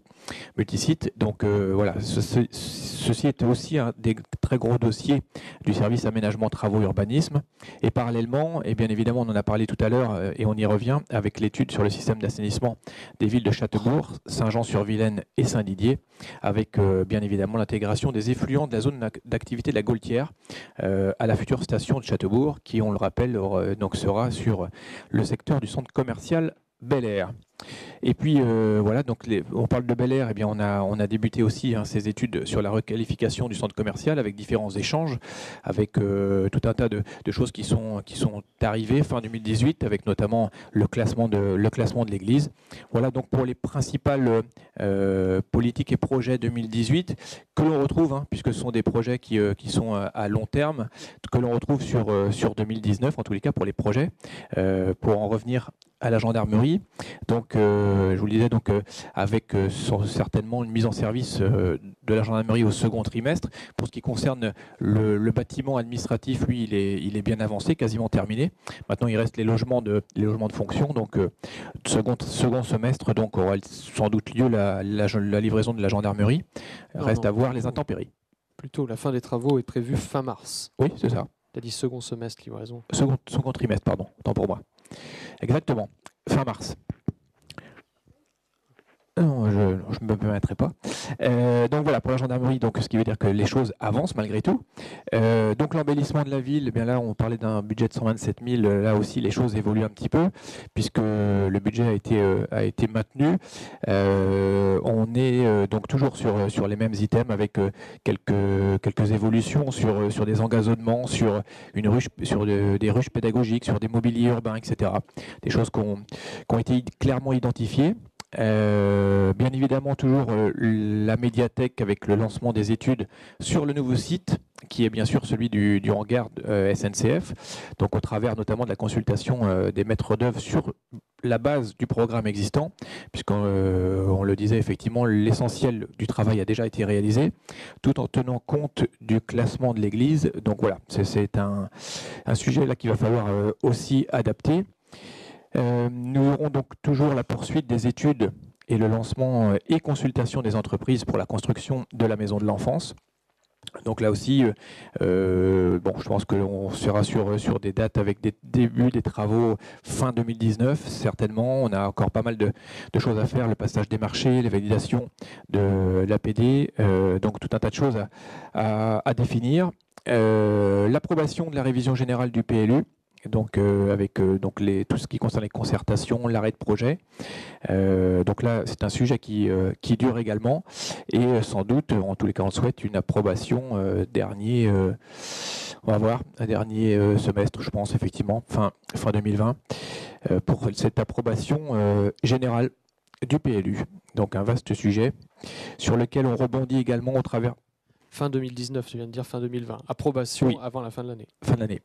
D: Donc voilà, ceci est aussi un des très gros dossiers du service aménagement, travaux, urbanisme. Et parallèlement, et bien évidemment, on en a parlé tout à l'heure et on y revient avec l'étude sur le système d'assainissement des villes de Châteaubourg, Saint-Jean-sur-Vilaine et Saint-Didier, avec bien évidemment l'intégration des effluents de la zone d'activité de la Gaultière à la future station de Châteaubourg, qui, on le rappelle, donc sera sur le secteur du centre commercial Bel Air. Et puis voilà, donc on parle de Bel Air, et bien on a débuté aussi ces études sur la requalification du centre commercial avec différents échanges, avec tout un tas de choses qui sont arrivées fin 2018, avec notamment le classement de l'église. Voilà donc pour les principales politiques et projets 2018 que l'on retrouve, puisque ce sont des projets qui sont à long terme, que l'on retrouve sur 2019, en tous les cas pour les projets. Pour en revenir à la gendarmerie, donc donc, je vous le disais, donc, avec certainement une mise en service de la gendarmerie au second trimestre. Pour ce qui concerne le bâtiment administratif, lui, il est bien avancé, quasiment terminé. Maintenant, il reste les logements de fonction. Donc, second semestre, donc, aura sans doute lieu la livraison de la gendarmerie. Reste à voir les intempéries.
A: Plutôt, la fin des travaux est prévue fin mars.
D: Oui, c'est ça.
A: Tu as dit second semestre, livraison.
D: Second trimestre, pardon, autant pour moi. Exactement, fin mars. Non, je ne me permettrai pas. Donc voilà, pour la gendarmerie, donc, ce qui veut dire que les choses avancent malgré tout. Donc l'embellissement de la ville, eh bien là on parlait d'un budget de 127 000, là aussi les choses évoluent un petit peu, puisque le budget a été maintenu. On est donc toujours sur les mêmes items avec quelques évolutions sur des engazonnements, sur des ruches pédagogiques, sur des mobiliers urbains, etc. Des choses qui ont été clairement identifiées. Bien évidemment toujours la médiathèque avec le lancement des études sur le nouveau site qui est bien sûr celui du hangar SNCF, donc au travers notamment de la consultation des maîtres d'œuvre sur la base du programme existant, puisqu'on le disait effectivement, l'essentiel du travail a déjà été réalisé, tout en tenant compte du classement de l'église. Donc voilà, c'est un sujet là qu'il va falloir aussi adapter. Nous aurons donc toujours la poursuite des études et le lancement et consultation des entreprises pour la construction de la maison de l'enfance. Donc là aussi, je pense qu'on sera sur des dates avec des débuts des travaux fin 2019, certainement. On a encore pas mal de choses à faire, le passage des marchés, les validations de l'APD, donc tout un tas de choses à définir. L'approbation de la révision générale du PLU, donc avec tout ce qui concerne les concertations, l'arrêt de projet. Donc là, c'est un sujet qui dure également, et sans doute, en tous les cas, on souhaite une approbation on va voir, un dernier semestre, je pense, effectivement, fin 2020, pour cette approbation générale du PLU. Donc un vaste sujet sur lequel on rebondit également au travers...
A: Fin 2019, tu viens de dire fin 2020. Approbation oui. Avant la fin de l'année.
D: Fin de l'année.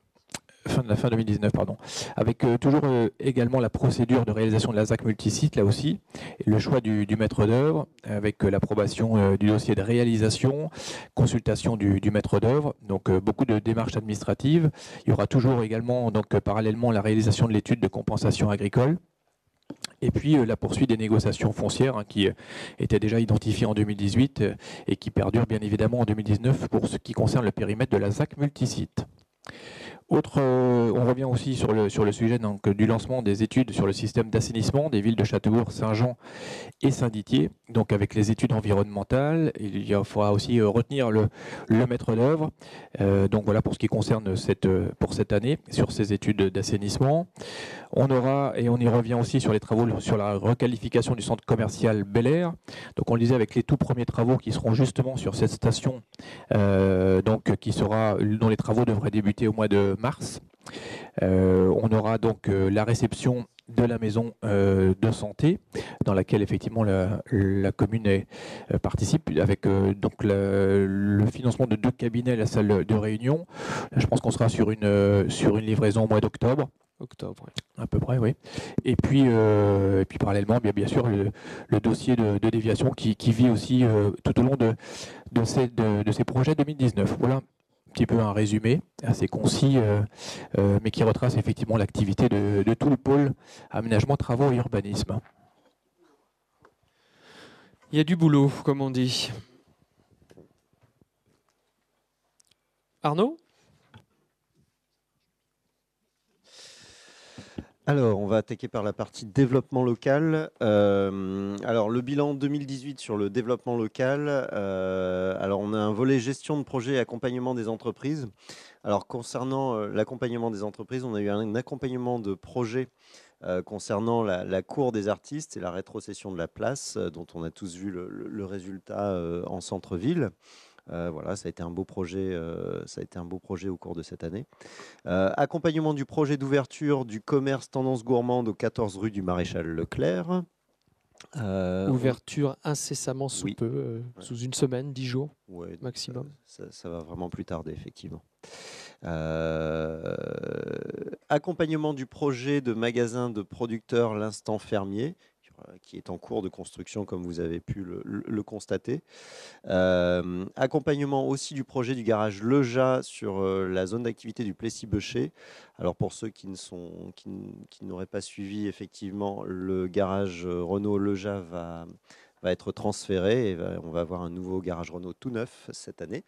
D: Fin 2019, pardon. Avec toujours également la procédure de réalisation de la ZAC multisite, là aussi, et le choix du maître d'œuvre, avec l'approbation du dossier de réalisation, consultation du maître d'œuvre, donc beaucoup de démarches administratives. Il y aura toujours également, donc parallèlement, la réalisation de l'étude de compensation agricole. Et puis la poursuite des négociations foncières qui étaient déjà identifiées en 2018 et qui perdurent bien évidemment en 2019 pour ce qui concerne le périmètre de la ZAC multisite. On revient aussi sur le sujet donc, du lancement des études sur le système d'assainissement des villes de Châteaubourg, Saint-Jean et Saint-Didier. Donc avec les études environnementales, il faudra aussi retenir le maître d'œuvre. Donc voilà pour ce qui concerne pour cette année sur ces études d'assainissement. On aura, et on y revient aussi sur les travaux sur la requalification du centre commercial Bel Air. Donc on le disait avec les tout premiers travaux qui seront justement sur cette station, dont les travaux devraient débuter au mois de mars. On aura donc la réception de la maison de santé, dans laquelle effectivement la commune participe, avec donc le financement de 2 cabinets, la salle de réunion. Là, je pense qu'on sera sur une livraison au mois d'octobre.
A: Octobre, oui.
D: À peu près, oui. Et puis parallèlement, bien sûr, le dossier de déviation qui vit aussi tout au long de ces projets 2019. Voilà un petit peu un résumé assez concis, mais qui retrace effectivement l'activité de tout le pôle aménagement, travaux et urbanisme.
A: Il y a du boulot, comme on dit. Arnaud ?
B: Alors, on va attaquer par la partie développement local. Alors, le bilan 2018 sur le développement local. Alors, on a un volet gestion de projet et accompagnement des entreprises. Alors, concernant l'accompagnement des entreprises, on a eu un accompagnement de projet concernant la cour des artistes et la rétrocession de la place, dont on a tous vu le résultat en centre-ville. Voilà, ça a été un beau projet au cours de cette année. Accompagnement du projet d'ouverture du commerce Tendance Gourmande au 14 rue du Maréchal Leclerc.
A: Ouverture incessamment sous peu, sous une semaine, 10 jours maximum.
B: Ça va vraiment plus tarder, effectivement. Accompagnement du projet de magasin de producteurs L'Instant Fermier, qui qui est en cours de construction, comme vous avez pu le constater. Accompagnement aussi du projet du garage Leja sur la zone d'activité du Plessis-Beuchet. Alors pour ceux qui n'auraient pas suivi, effectivement, le garage Renault Leja va être transféré et on va avoir un nouveau garage Renault tout neuf cette année.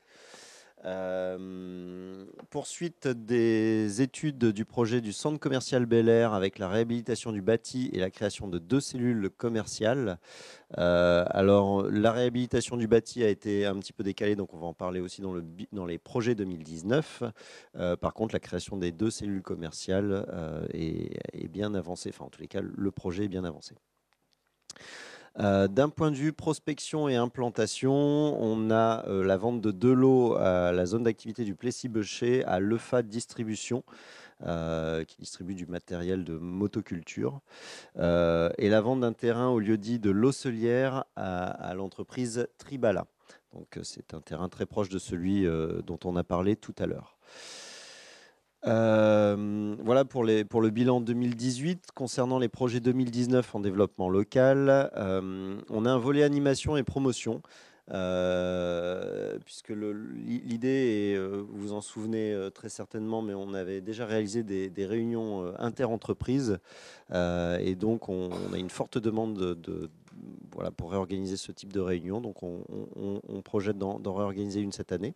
B: Poursuite des études du projet du centre commercial Bel Air avec la réhabilitation du bâti et la création de 2 cellules commerciales. Alors, la réhabilitation du bâti a été un petit peu décalée, donc on va en parler aussi dans les projets 2019. Par contre, la création des 2 cellules commerciales est bien avancée. Enfin, en tous les cas, le projet est bien avancé. D'un point de vue prospection et implantation, on a la vente de 2 lots à la zone d'activité du Plessis-Beuchet à Lefa Distribution, qui distribue du matériel de motoculture, et la vente d'un terrain au lieu-dit de l'Osselière à l'entreprise Tribala. Donc c'est un terrain très proche de celui dont on a parlé tout à l'heure. Voilà pour le bilan 2018. Concernant les projets 2019 en développement local, on a un volet animation et promotion, puisque l'idée est, vous vous en souvenez très certainement, mais on avait déjà réalisé des réunions inter-entreprises, et donc on a une forte demande voilà, pour réorganiser ce type de réunion. Donc on projette d'en réorganiser une cette année.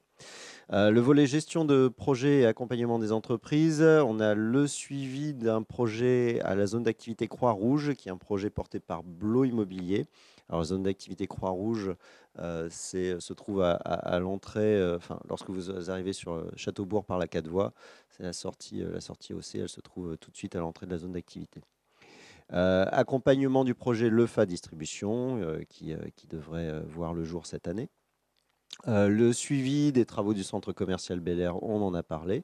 B: Le volet gestion de projet et accompagnement des entreprises, on a le suivi d'un projet à la zone d'activité Croix-Rouge, qui est un projet porté par Blo Immobilier. Alors, la zone d'activité Croix-Rouge se trouve à l'entrée, lorsque vous arrivez sur Châteaubourg par la 4 voies, c'est la sortie OC, elle se trouve tout de suite à l'entrée de la zone d'activité. Accompagnement du projet Lefa Distribution, qui devrait voir le jour cette année. Le suivi des travaux du centre commercial Bel Air, on en a parlé,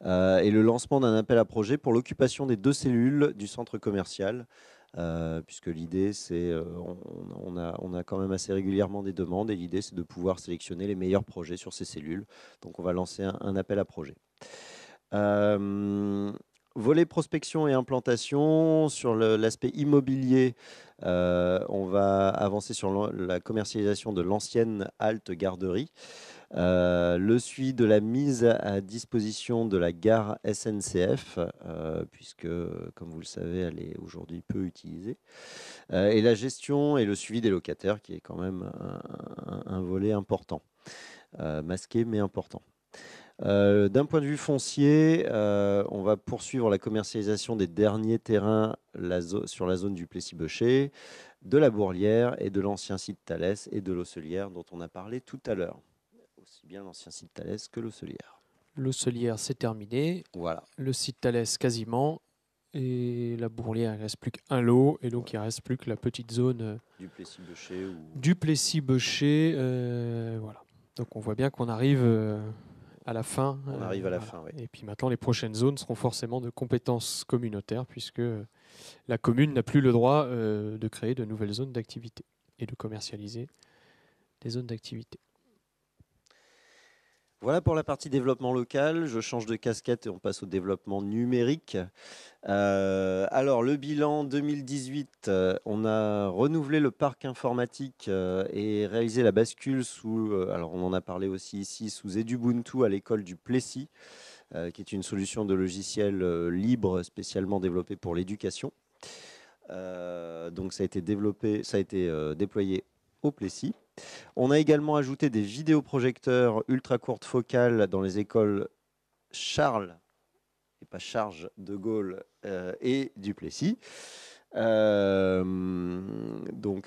B: et le lancement d'un appel à projet pour l'occupation des 2 cellules du centre commercial, puisque l'idée c'est, on a quand même assez régulièrement des demandes, et l'idée c'est de pouvoir sélectionner les meilleurs projets sur ces cellules. Donc on va lancer un appel à projet. Volet prospection et implantation, sur l'aspect immobilier, on va avancer sur la commercialisation de l'ancienne halte garderie, le suivi de la mise à disposition de la gare SNCF, puisque, comme vous le savez, elle est aujourd'hui peu utilisée, et la gestion et le suivi des locataires, qui est quand même un volet important, masqué mais important. D'un point de vue foncier, on va poursuivre la commercialisation des derniers terrains sur la zone du Plessis-Beuchet, de la Bourlière et de l'ancien site Thalès et de l'Osselière dont on a parlé tout à l'heure. Aussi bien l'ancien site Thalès que l'Osselière.
A: L'Osselière, c'est terminé.
B: Voilà.
A: Le site Thalès, quasiment. Et la Bourlière, il ne reste plus qu'un lot. Et donc, il ne reste plus que la petite zone
B: du Plessis-Beuchet.
A: Du Plessis-Beuchet. Voilà. Donc, on voit bien qu'on arrive à la fin.
B: On arrive à la fin, oui.
A: Et puis maintenant, les prochaines zones seront forcément de compétences communautaires, puisque la commune n'a plus le droit de créer de nouvelles zones d'activité et de commercialiser des zones d'activité.
B: Voilà pour la partie développement local. Je change de casquette et on passe au développement numérique. Alors, le bilan 2018, on a renouvelé le parc informatique et réalisé la bascule alors on en a parlé aussi ici, sous Edubuntu à l'école du Plessis, qui est une solution de logiciel libre spécialement développée pour l'éducation. Donc ça a été déployé au Plessis. On a également ajouté des vidéoprojecteurs ultra courte focale dans les écoles Charles, et pas Charles de Gaulle, et du Plessis. Donc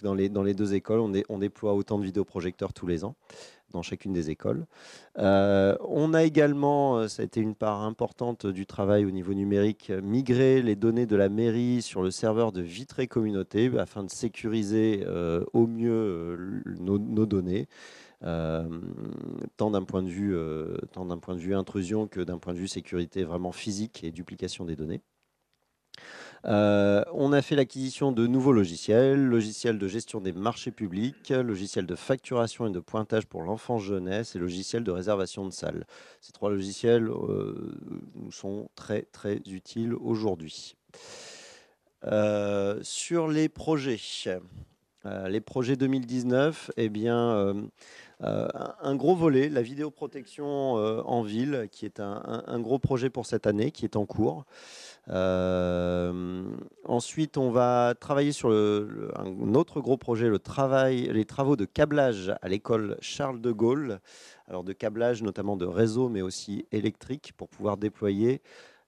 B: dans les 2 écoles, on déploie autant de vidéoprojecteurs tous les ans, dans chacune des écoles. On a également, ça a été une part importante du travail au niveau numérique, migré les données de la mairie sur le serveur de Vitré Communauté afin de sécuriser au mieux nos données, tant d'un point de vue intrusion que d'un point de vue sécurité vraiment physique et duplication des données. On a fait l'acquisition de nouveaux logiciels de gestion des marchés publics, logiciel de facturation et de pointage pour l'enfance jeunesse et logiciel de réservation de salles. Ces 3 logiciels nous sont très très utiles aujourd'hui. Sur les projets 2019, eh bien, un gros volet, la vidéoprotection en ville, qui est un gros projet pour cette année, qui est en cours. Ensuite, on va travailler sur un autre gros projet, les travaux de câblage à l'école Charles de Gaulle. Alors de câblage notamment de réseau, mais aussi électrique, pour pouvoir déployer,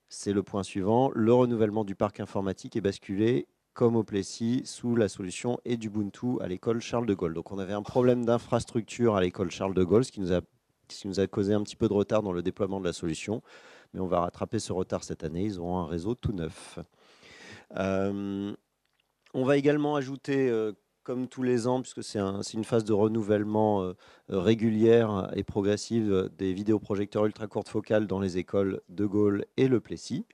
B: c'est le point suivant, le renouvellement du parc informatique est basculé comme au Plessis, sous la solution Edubuntu à l'école Charles de Gaulle. Donc on avait un problème d'infrastructure à l'école Charles de Gaulle, ce qui nous a causé un petit peu de retard dans le déploiement de la solution. Mais on va rattraper ce retard cette année. Ils auront un réseau tout neuf. On va également ajouter, comme tous les ans, puisque c'est une phase de renouvellement régulière et progressive des vidéoprojecteurs ultra courte focale dans les écoles de Gaulle et le Plessis.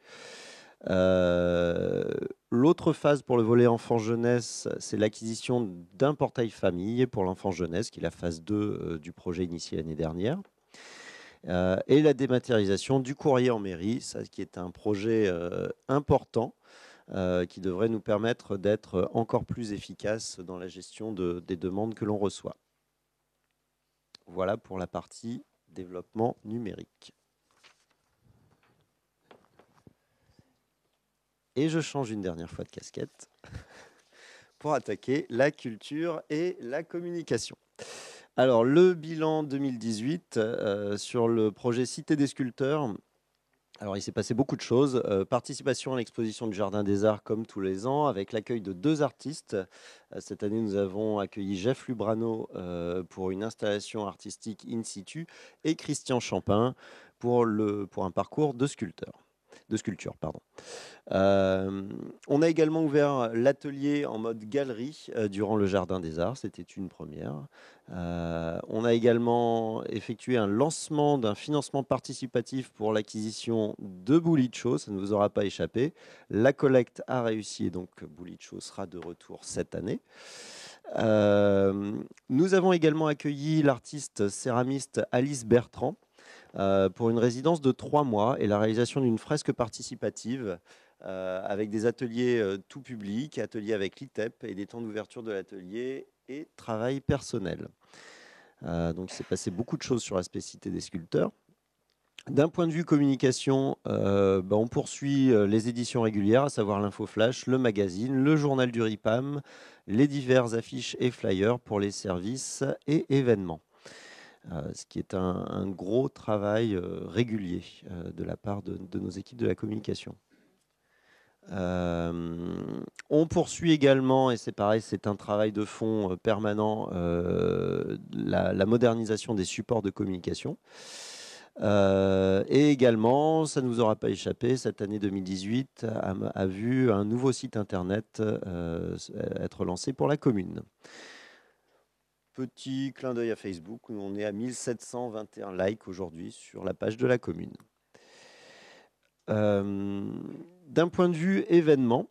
B: L'autre phase pour le volet enfant-jeunesse, c'est l'acquisition d'un portail famille pour l'enfant-jeunesse, qui est la phase 2 du projet initié l'année dernière. Et la dématérialisation du courrier en mairie, ça qui est un projet important qui devrait nous permettre d'être encore plus efficace dans la gestion des demandes que l'on reçoit. Voilà pour la partie développement numérique. Et je change une dernière fois de casquette pour attaquer la culture et la communication. Alors, le bilan 2018 sur le projet Cité des sculpteurs. Alors, il s'est passé beaucoup de choses. Participation à l'exposition du Jardin des Arts, comme tous les ans, avec l'accueil de 2 artistes. Cette année, nous avons accueilli Jeff Lubrano pour une installation artistique in situ et Christian Champin pour un parcours de sculpture. On a également ouvert l'atelier en mode galerie durant le Jardin des Arts, c'était une première. On a également effectué un lancement d'un financement participatif pour l'acquisition de Boulicho, ça ne vous aura pas échappé. La collecte a réussi et donc Boulicho sera de retour cette année. Nous avons également accueilli l'artiste céramiste Alice Bertrand pour une résidence de 3 mois et la réalisation d'une fresque participative avec des ateliers tout public, ateliers avec l'ITEP et des temps d'ouverture de l'atelier et travail personnel. Donc il s'est passé beaucoup de choses sur l'aspect Cité des sculpteurs. D'un point de vue communication, on poursuit les éditions régulières, à savoir l'Info Flash, le magazine, le journal du RIPAM, les diverses affiches et flyers pour les services et événements. Ce qui est un gros travail régulier de la part de nos équipes de la communication. On poursuit également, et c'est pareil, c'est un travail de fond permanent, la modernisation des supports de communication. Et également, ça ne vous aura pas échappé, cette année 2018 a vu un nouveau site internet être lancé pour la commune. Petit clin d'œil à Facebook, où on est à 1721 likes aujourd'hui sur la page de la commune. D'un point de vue événement,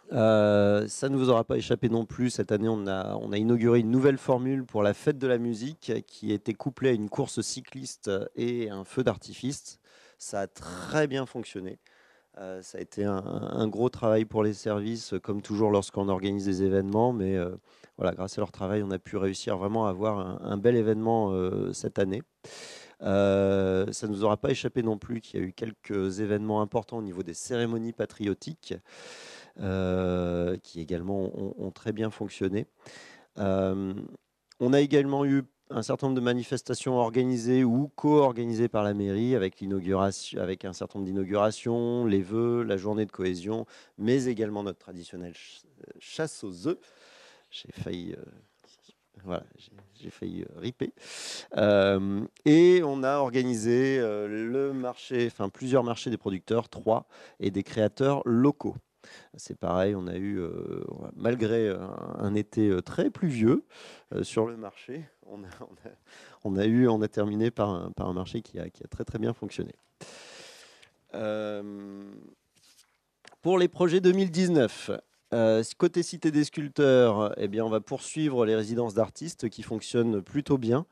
B: ça ne vous aura pas échappé non plus. Cette année, on a inauguré une nouvelle formule pour la fête de la musique qui était couplée à une course cycliste et un feu d'artifice. Ça a très bien fonctionné. Ça a été un gros travail pour les services, comme toujours lorsqu'on organise des événements. Mais voilà, grâce à leur travail, on a pu réussir vraiment à avoir un bel événement cette année. Ça ne nous aura pas échappé non plus qu'il y a eu quelques événements importants au niveau des cérémonies patriotiques qui également ont très bien fonctionné. On a également eu un certain nombre de manifestations organisées ou co-organisées par la mairie avec l'inauguration, avec un certain nombre d'inaugurations, les vœux, la journée de cohésion, mais également notre traditionnelle chasse aux œufs. J'ai failli riper. Et on a organisé plusieurs marchés des producteurs, 3, et des créateurs locaux. C'est pareil, on a eu, malgré un été très pluvieux sur le marché, on a terminé par un marché qui a très très bien fonctionné. Pour les projets 2019, côté Cité des sculpteurs, eh bien, on va poursuivre les résidences d'artistes qui fonctionnent plutôt bien.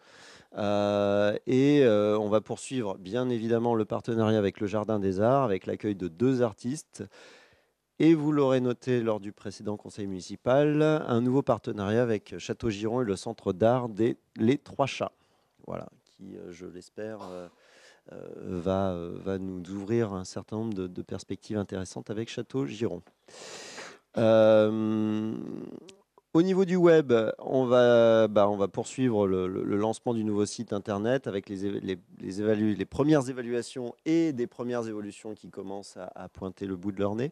B: On va poursuivre bien évidemment le partenariat avec le Jardin des Arts, avec l'accueil de 2 artistes. Et vous l'aurez noté lors du précédent conseil municipal, un nouveau partenariat avec Château-Giron et le centre d'art Les Trois Chats. Voilà, qui, je l'espère, va nous ouvrir un certain nombre de perspectives intéressantes avec Château-Giron. Au niveau du web, on va poursuivre le lancement du nouveau site internet avec les premières évaluations et des premières évolutions qui commencent à pointer le bout de leur nez.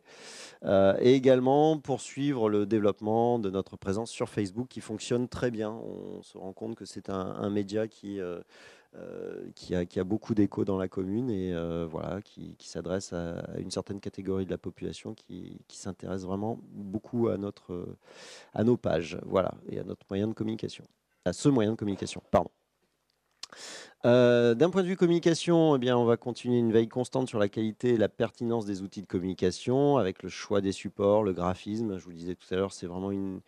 B: Et également poursuivre le développement de notre présence sur Facebook qui fonctionne très bien. On se rend compte que c'est un média qui a beaucoup d'écho dans la commune et voilà, qui s'adresse à une certaine catégorie de la population qui s'intéresse vraiment beaucoup à nos pages, voilà, et à notre moyen de communication, à ce moyen de communication, pardon. D'un point de vue communication, eh bien, on va continuer une veille constante sur la qualité et la pertinence des outils de communication avec le choix des supports, le graphisme. Je vous disais tout à l'heure, c'est vraiment une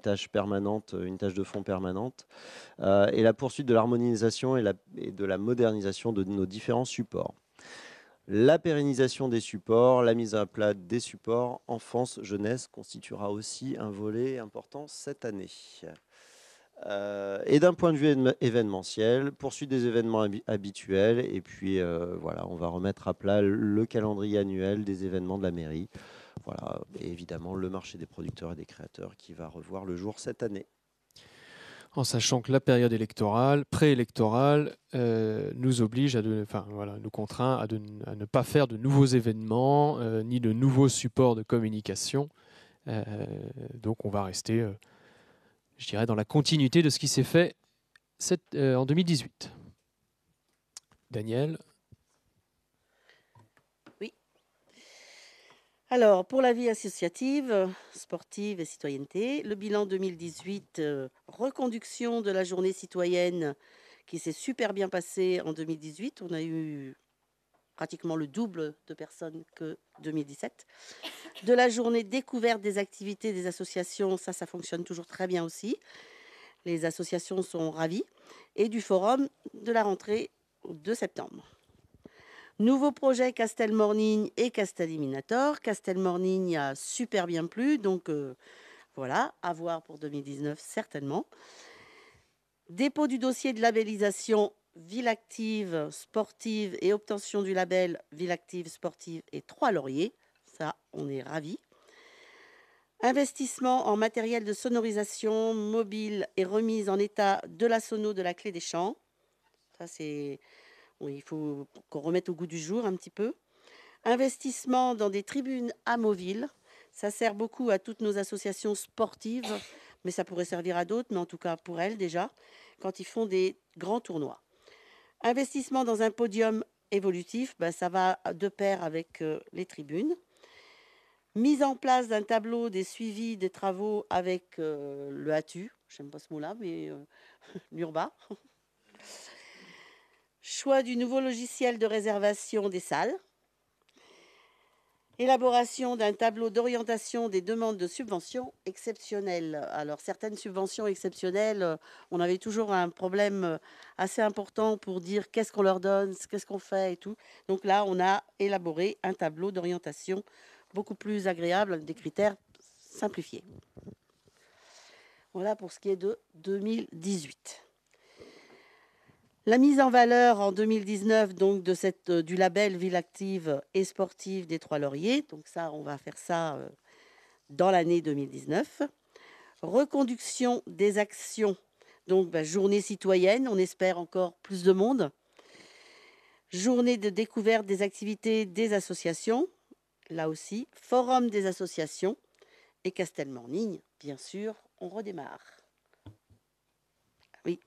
B: tâche permanente, une tâche de fond permanente, et la poursuite de l'harmonisation et de la modernisation de nos différents supports. La pérennisation des supports, la mise à plat des supports enfance-jeunesse constituera aussi un volet important cette année. Et d'un point de vue événementiel, poursuite des événements habituels, et puis voilà, on va remettre à plat le calendrier annuel des événements de la mairie. Voilà, et évidemment le marché des producteurs et des créateurs qui va revoir le jour cette année.
A: En sachant que la période électorale, préélectorale, nous oblige nous contraint à ne pas faire de nouveaux événements, ni de nouveaux supports de communication. Donc on va rester, je dirais, dans la continuité de ce qui s'est fait en 2018. Daniel ?
F: Alors, pour la vie associative, sportive et citoyenneté, le bilan 2018, reconduction de la journée citoyenne qui s'est super bien passée en 2018. On a eu pratiquement le double de personnes que 2017. De la journée découverte des activités des associations, ça fonctionne toujours très bien aussi. Les associations sont ravies. Et du forum de la rentrée de septembre. Nouveau projet Castel Morning et Castel Eliminator. Castel Morning a super bien plu, donc voilà, à voir pour 2019 certainement. Dépôt du dossier de labellisation Ville Active Sportive et obtention du label Ville Active Sportive et 3 lauriers. Ça, on est ravis. Investissement en matériel de sonorisation mobile et remise en état de la sono de la Clé des Champs. Ça, c'est... Oui, il faut qu'on remette au goût du jour un petit peu. Investissement dans des tribunes amovibles. Ça sert beaucoup à toutes nos associations sportives, mais ça pourrait servir à d'autres, mais en tout cas pour elles déjà, quand ils font des grands tournois. Investissement dans un podium évolutif, ça va de pair avec les tribunes. Mise en place d'un tableau des suivis des travaux avec le HATU, je n'aime pas ce mot-là, mais l'URBA. Choix du nouveau logiciel de réservation des salles. Élaboration d'un tableau d'orientation des demandes de subventions exceptionnelles. Alors, certaines subventions exceptionnelles, on avait toujours un problème assez important pour dire qu'est-ce qu'on leur donne, qu'est-ce qu'on fait et tout. Donc là, on a élaboré un tableau d'orientation beaucoup plus agréable, avec des critères simplifiés. Voilà pour ce qui est de 2018. La mise en valeur en 2019 donc du label Ville Active et Sportive des 3 lauriers. Donc ça, on va faire ça dans l'année 2019. Reconduction des actions. Donc journée citoyenne, on espère encore plus de monde. Journée de découverte des activités des associations. Là aussi, forum des associations. Et Castel Morning, bien sûr, on redémarre. Oui.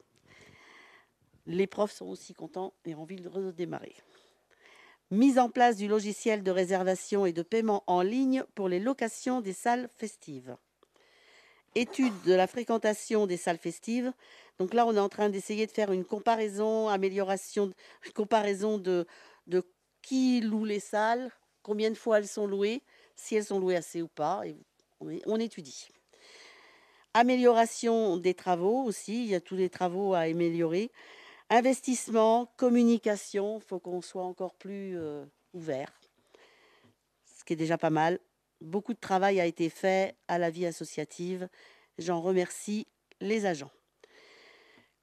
F: Les profs sont aussi contents et ont envie de redémarrer. Mise en place du logiciel de réservation et de paiement en ligne pour les locations des salles festives. Étude de la fréquentation des salles festives. Donc là, on est en train d'essayer de faire une comparaison, une comparaison de qui loue les salles, combien de fois elles sont louées, si elles sont louées assez ou pas. Et on étudie. Amélioration des travaux aussi. Il y a tous les travaux à améliorer. Investissement, communication, il faut qu'on soit encore plus ouvert, ce qui est déjà pas mal. beaucoup de travail a été fait à la vie associative. J'en remercie les agents.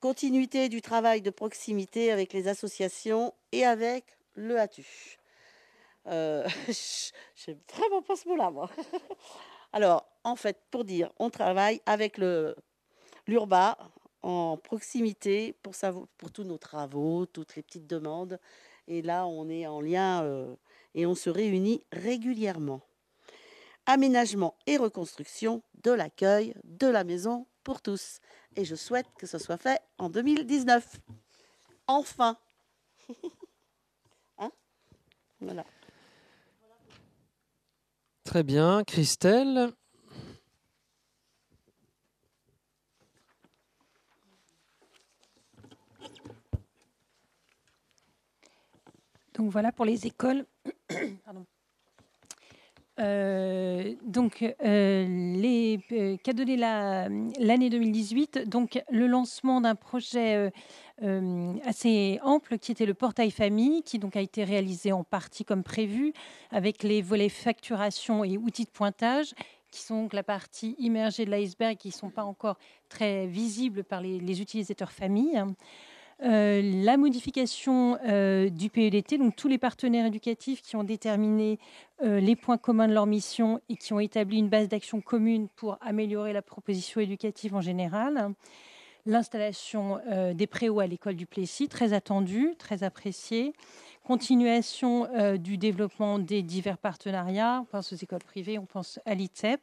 F: Continuité du travail de proximité avec les associations et avec le HATU. J'aime vraiment pas ce mot-là, moi. Alors, en fait, pour dire, on travaille avec l'URBA en proximité pour tous nos travaux, toutes les petites demandes. Et là, on est en lien et on se réunit régulièrement. Aménagement et reconstruction de l'accueil de la maison pour tous. Et je souhaite que ce soit fait en 2019. Enfin. Hein? Voilà.
A: Très bien. Christelle?
H: Donc voilà pour les écoles. Pardon. Qu'a donné l'année 2018, donc le lancement d'un projet assez ample qui était le portail famille, qui donc a été réalisé en partie comme prévu, avec les volets facturation et outils de pointage, qui sont donc la partie immergée de l'iceberg, qui ne sont pas encore très visibles par les utilisateurs famille. La modification du PEDT, donc tous les partenaires éducatifs qui ont déterminé les points communs de leur mission et qui ont établi une base d'action commune pour améliorer la proposition éducative en général. L'installation des préaux à l'école du Plessis, très attendue, très appréciée. Continuation du développement des divers partenariats, on pense aux écoles privées, on pense à l'ITEP.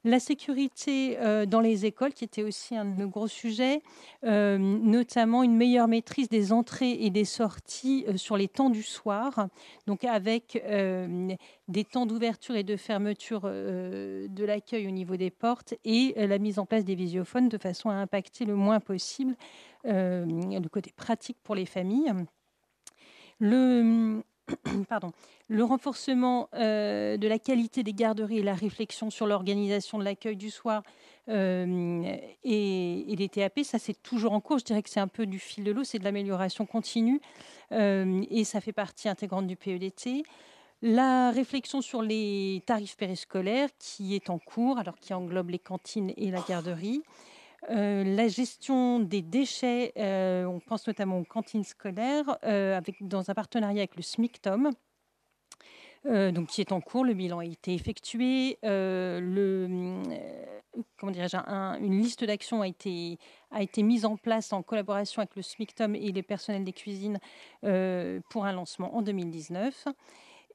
H: La sécurité dans les écoles, qui était aussi un de nos gros sujets, notamment une meilleure maîtrise des entrées et des sorties sur les temps du soir, donc avec des temps d'ouverture et de fermeture de l'accueil au niveau des portes et la mise en place des visiophones de façon à impacter le moins possible le côté pratique pour les familles. Le renforcement de la qualité des garderies et la réflexion sur l'organisation de l'accueil du soir et des TAP, ça c'est toujours en cours. Je dirais que c'est un peu du fil de l'eau, c'est de l'amélioration continue et ça fait partie intégrante du PEDT. La réflexion sur les tarifs périscolaires qui est en cours, alors qui englobe les cantines et la garderie. La gestion des déchets, on pense notamment aux cantines scolaires, dans un partenariat avec le SMICTOM, donc qui est en cours. Le bilan a été effectué. Une liste d'actions a été mise en place en collaboration avec le SMICTOM et les personnels des cuisines pour un lancement en 2019.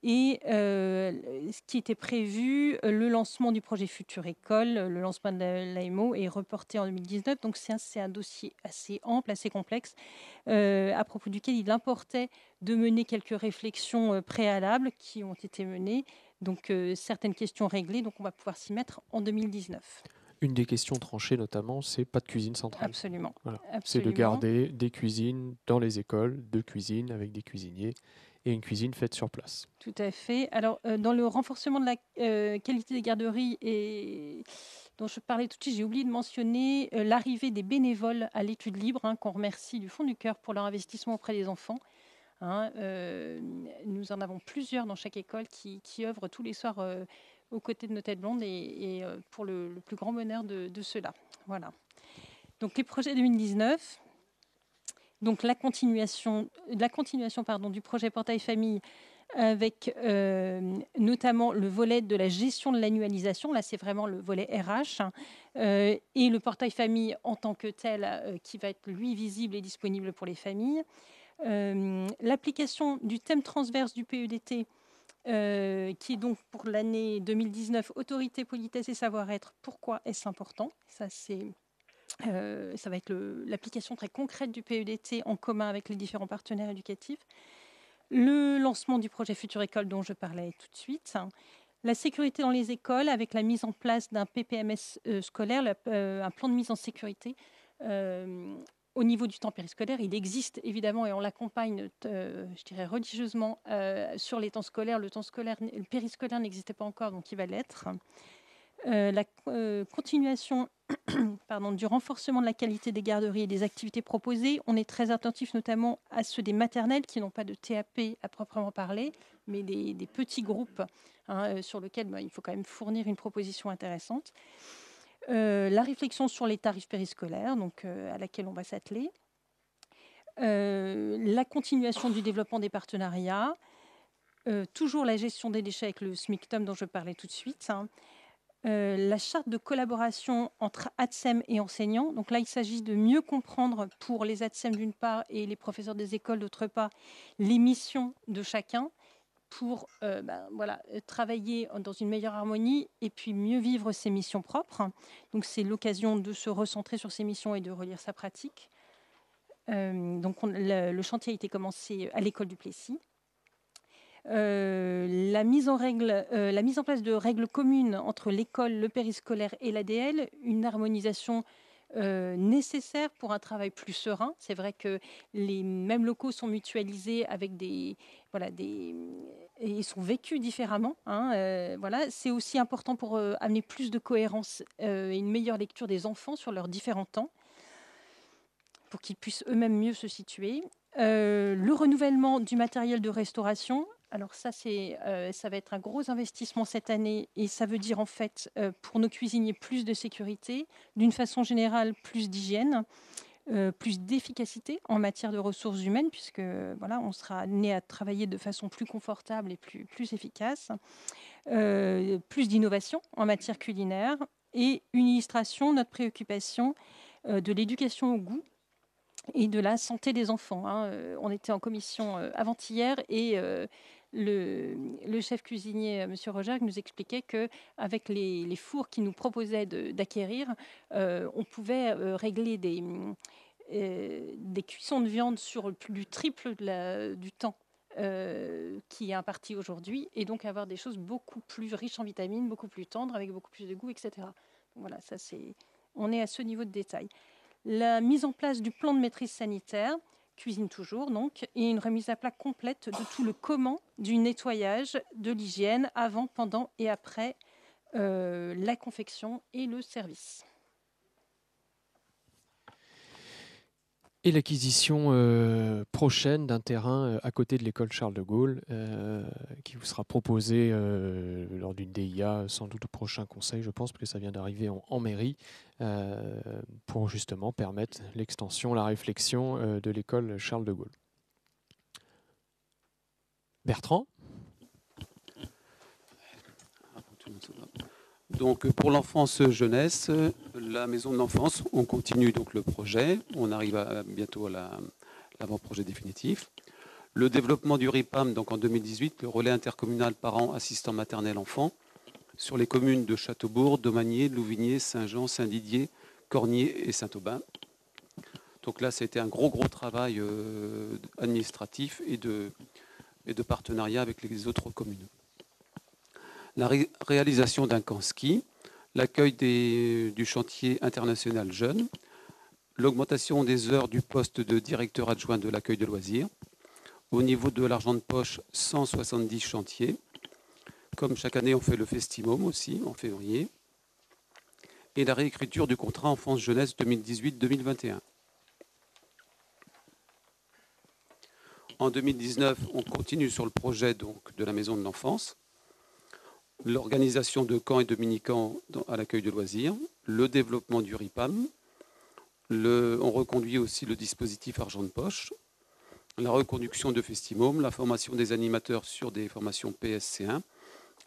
H: Et ce qui était prévu, le lancement du projet Future École, le lancement de l'AMO est reporté en 2019. Donc c'est un dossier assez ample, assez complexe, à propos duquel il importait de mener quelques réflexions préalables qui ont été menées. Donc certaines questions réglées, donc on va pouvoir s'y mettre en 2019.
A: Une des questions tranchées notamment, c'est pas de cuisine centrale.
H: Absolument.
A: Voilà.
H: Absolument.
A: C'est de garder des cuisines dans les écoles, de cuisine avec des cuisiniers et une cuisine faite sur place.
H: Tout à fait. Alors, dans le renforcement de la qualité des garderies dont je parlais tout de suite, j'ai oublié de mentionner l'arrivée des bénévoles à l'étude libre, qu'on remercie du fond du cœur pour leur investissement auprès des enfants. Nous en avons plusieurs dans chaque école qui œuvrent tous les soirs aux côtés de nos têtes blondes et pour le plus grand bonheur de ceux-là. Voilà. Donc, les projets 2019... Donc la continuation du projet Portail Famille avec notamment le volet de la gestion de l'annualisation. Là, c'est vraiment le volet RH et le Portail Famille en tant que tel qui va être, lui, visible et disponible pour les familles. L'application du thème transverse du PEDT qui est donc pour l'année 2019, autorité, politesse et savoir-être. Pourquoi est-ce important ? Ça va être l'application très concrète du PEDT en commun avec les différents partenaires éducatifs. Le lancement du projet Future École dont je parlais tout de suite. La sécurité dans les écoles avec la mise en place d'un PPMS scolaire, un plan de mise en sécurité. Au niveau du temps périscolaire, il existe évidemment et on l'accompagne, je dirais, religieusement sur les temps scolaires. Le périscolaire n'existait pas encore, donc il va l'être. La continuation du renforcement de la qualité des garderies et des activités proposées. On est très attentif notamment à ceux des maternelles qui n'ont pas de TAP à proprement parler, mais des petits groupes sur lesquels il faut quand même fournir une proposition intéressante. La réflexion sur les tarifs périscolaires, à laquelle on va s'atteler. La continuation du développement des partenariats. Toujours la gestion des déchets avec le SMICTOM dont je parlais tout de suite. La charte de collaboration entre ATSEM et enseignants. Donc là, il s'agit de mieux comprendre pour les ATSEM d'une part et les professeurs des écoles d'autre part les missions de chacun pour travailler dans une meilleure harmonie et puis mieux vivre ses missions propres. Donc c'est l'occasion de se recentrer sur ses missions et de relire sa pratique. Le chantier a été commencé à l'école du Plessis. La mise en place de règles communes entre l'école, le périscolaire et l'ADL, une harmonisation nécessaire pour un travail plus serein. C'est vrai que les mêmes locaux sont mutualisés avec et sont vécus différemment. C'est aussi important pour amener plus de cohérence et une meilleure lecture des enfants sur leurs différents temps, pour qu'ils puissent eux-mêmes mieux se situer. Le renouvellement du matériel de restauration. Alors ça va être un gros investissement cette année et ça veut dire en fait pour nos cuisiniers plus de sécurité, d'une façon générale plus d'hygiène, plus d'efficacité en matière de ressources humaines puisque on sera amené à travailler de façon plus confortable et plus efficace, plus d'innovation en matière culinaire et une illustration, notre préoccupation de l'éducation au goût et de la santé des enfants. On était en commission avant-hier et le chef cuisinier, M. Roger, nous expliquait qu'avec les fours qu'il nous proposait d'acquérir, on pouvait régler des cuissons de viande sur du triple du temps qui est imparti aujourd'hui, et donc avoir des choses beaucoup plus riches en vitamines, beaucoup plus tendres, avec beaucoup plus de goût, etc. Donc voilà, on est à ce niveau de détail. La mise en place du plan de maîtrise sanitaire, cuisine toujours donc, et une remise à plat complète de tout le comment du nettoyage, de l'hygiène, avant, pendant et après la confection et le service.
A: Et l'acquisition prochaine d'un terrain à côté de l'école Charles de Gaulle qui vous sera proposée lors d'une DIA, sans doute au prochain conseil, je pense, parce que ça vient d'arriver en mairie, pour justement permettre l'extension, la réflexion de l'école Charles de Gaulle. Bertrand ?
I: Donc pour l'enfance jeunesse, la maison de l'enfance, on continue donc le projet, on arrive bientôt à l'avant-projet définitif. Le développement du RIPAM, donc en 2018, le relais intercommunal parents assistants maternels enfants, sur les communes de Châteaubourg, Domanier, Louvigné, Saint-Jean, Saint-Didier, Cornier et Saint-Aubin. Donc là, ça a été un gros travail administratif et de partenariat avec les autres communes. La réalisation d'un camp ski, l'accueil du chantier international jeune, l'augmentation des heures du poste de directeur adjoint de l'accueil de loisirs. Au niveau de l'argent de poche, 170 chantiers. Comme chaque année, on fait le Festimum aussi, en février. Et la réécriture du contrat enfance-jeunesse 2018-2021. En 2019, on continue sur le projet donc, de la maison de l'enfance. L'organisation de camps et de mini-camps à l'accueil de loisirs, le développement du RIPAM, on reconduit aussi le dispositif argent de poche, la reconduction de Festimum, la formation des animateurs sur des formations PSC1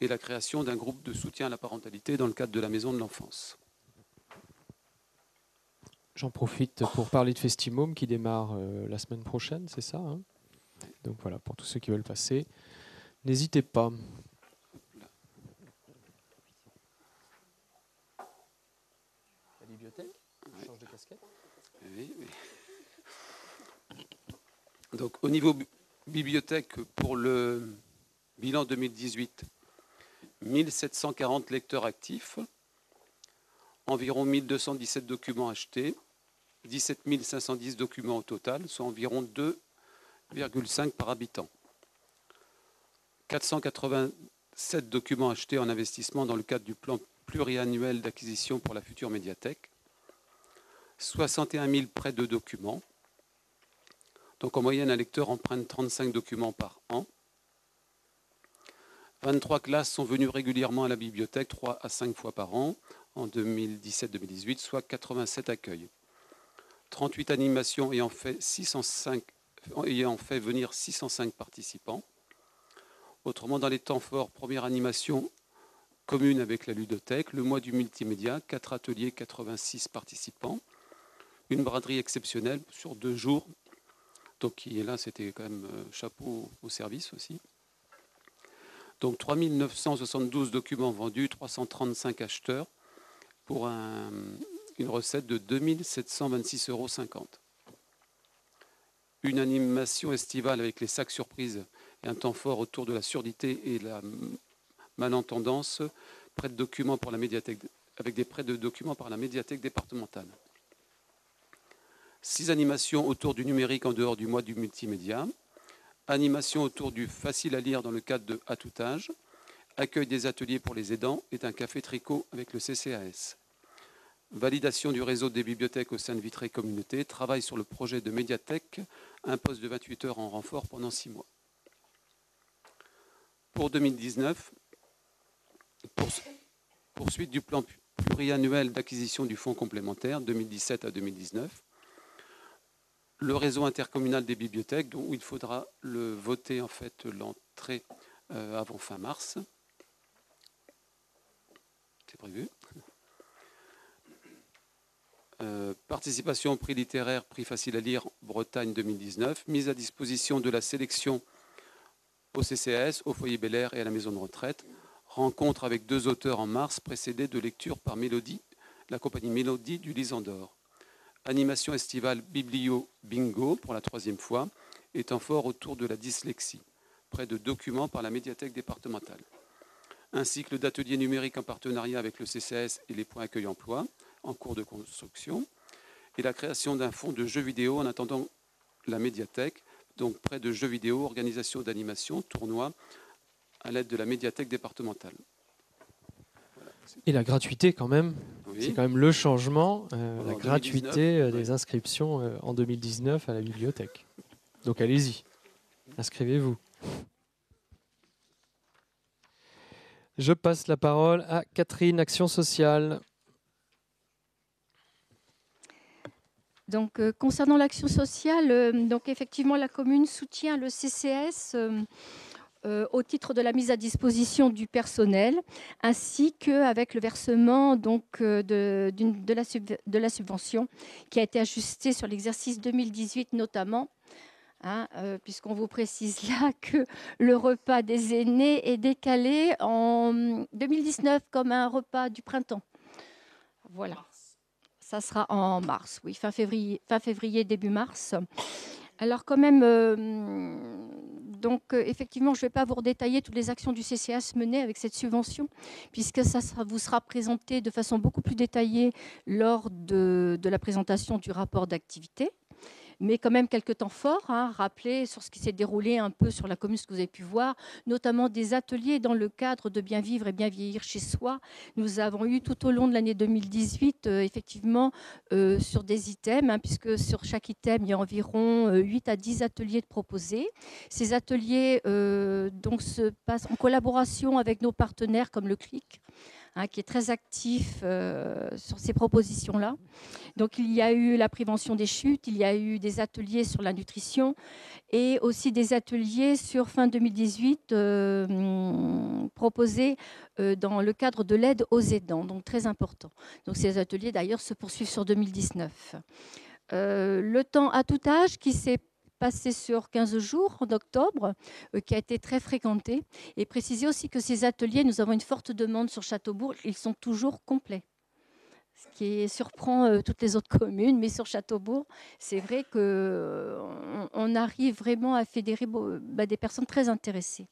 I: et la création d'un groupe de soutien à la parentalité dans le cadre de la maison de l'enfance.
A: J'en profite pour parler de Festimum qui démarre la semaine prochaine, c'est ça, hein ? Donc voilà, pour tous ceux qui veulent passer, n'hésitez pas. Change de casquette.
I: Oui. Donc, au niveau bibliothèque, pour le bilan 2018, 1740 lecteurs actifs, environ 1217 documents achetés, 17 510 documents au total, soit environ 2,5 par habitant. 487 documents achetés en investissement dans le cadre du plan pluriannuel d'acquisition pour la future médiathèque. 61 000 prêts de documents. Donc en moyenne, un lecteur emprunte 35 documents par an. 23 classes sont venues régulièrement à la bibliothèque 3 à 5 fois par an en 2017-2018, soit 87 accueils. 38 animations ayant fait venir 605 participants. Autrement, dans les temps forts, première animation commune avec la ludothèque, le mois du multimédia, 4 ateliers, 86 participants. Une braderie exceptionnelle sur 2 jours. Donc qui est là, c'était quand même chapeau au service aussi. Donc 3 972 documents vendus, 335 acheteurs pour une recette de 2 726,50 €. Une animation estivale avec les sacs surprises et un temps fort autour de la surdité et la malentendance, prêts de documents pour la médiathèque, avec des prêts de documents par la médiathèque départementale. 6 animations autour du numérique en dehors du mois du multimédia. Animation autour du facile à lire dans le cadre de À tout âge. Accueil des ateliers pour les aidants et un café tricot avec le CCAS. Validation du réseau des bibliothèques au sein de Vitré Communauté. Travail sur le projet de médiathèque. Un poste de 28 heures en renfort pendant 6 mois. Pour 2019, poursuite du plan pluriannuel d'acquisition du fonds complémentaire 2017 à 2019. Le réseau intercommunal des bibliothèques, où il faudra le voter en fait l'entrée avant fin mars. C'est prévu. Participation au prix littéraire, prix facile à lire, Bretagne 2019. Mise à disposition de la sélection au CCAS, au foyer Bel Air et à la maison de retraite. Rencontre avec 2 auteurs en mars, précédée de lecture par Mélodie, la compagnie Mélodie du Lisandor. Animation estivale Biblio Bingo pour la 3e fois, et temps fort autour de la dyslexie. Près de documents par la médiathèque départementale. Un cycle d'ateliers numériques en partenariat avec le CCAS et les points accueil emploi en cours de construction. Et la création d'un fonds de jeux vidéo en attendant la médiathèque. Donc près de jeux vidéo, organisation d'animation, tournois à l'aide de la médiathèque départementale.
A: Et la gratuité quand même,
I: Oui.
A: c'est quand même le changement, la gratuité
I: 2019,
A: des inscriptions en 2019 à la bibliothèque. Donc allez-y, inscrivez-vous. Je passe la parole à Catherine, Action sociale.
J: Donc, concernant l'action sociale, donc effectivement, la commune soutient le CCS au titre de la mise à disposition du personnel, ainsi qu'avec le versement donc, de la subvention qui a été ajustée sur l'exercice 2018 notamment, puisqu'on vous précise là que le repas des aînés est décalé en 2019 comme un repas du printemps. Voilà. Ça sera en mars, oui, fin février, début mars. Alors quand même, effectivement, je ne vais pas vous redétailler toutes les actions du CCAS menées avec cette subvention, puisque ça vous sera présenté de façon beaucoup plus détaillée lors de la présentation du rapport d'activité. Mais quand même quelques temps forts, rappeler sur ce qui s'est déroulé un peu sur la commune, ce que vous avez pu voir, notamment des ateliers dans le cadre de bien vivre et bien vieillir chez soi. Nous avons eu tout au long de l'année 2018, effectivement, sur des items, puisque sur chaque item, il y a environ 8 à 10 ateliers de proposés. Ces ateliers donc, se passent en collaboration avec nos partenaires comme le CLIC, qui est très actif sur ces propositions-là. Donc, il y a eu la prévention des chutes, il y a eu des ateliers sur la nutrition et aussi des ateliers sur fin 2018 proposés dans le cadre de l'aide aux aidants, donc très important. Donc, ces ateliers, d'ailleurs, se poursuivent sur 2019. Le temps à tout âge qui s'est passé sur 15 jours en octobre, qui a été très fréquenté. Et préciser aussi que ces ateliers, nous avons une forte demande sur Châteaubourg, ils sont toujours complets. Ce qui surprend toutes les autres communes, mais sur Châteaubourg, c'est vrai qu'on arrive vraiment à fédérer des personnes très intéressées.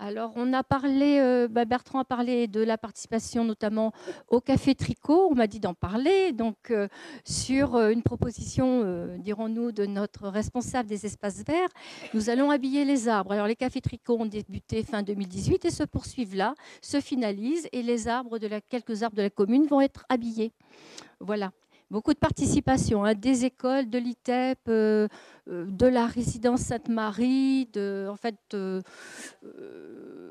J: Alors, on a parlé, Bertrand a parlé de la participation notamment au Café Tricot. On m'a dit d'en parler. Donc, sur une proposition, dirons-nous, de notre responsable des espaces verts, nous allons habiller les arbres. Alors, les Cafés Tricot ont débuté fin 2018 et se poursuivent là, se finalisent, et les arbres quelques arbres de la commune vont être habillés. Voilà. Beaucoup de participation, hein, des écoles, de l'ITEP, de la résidence Sainte-Marie,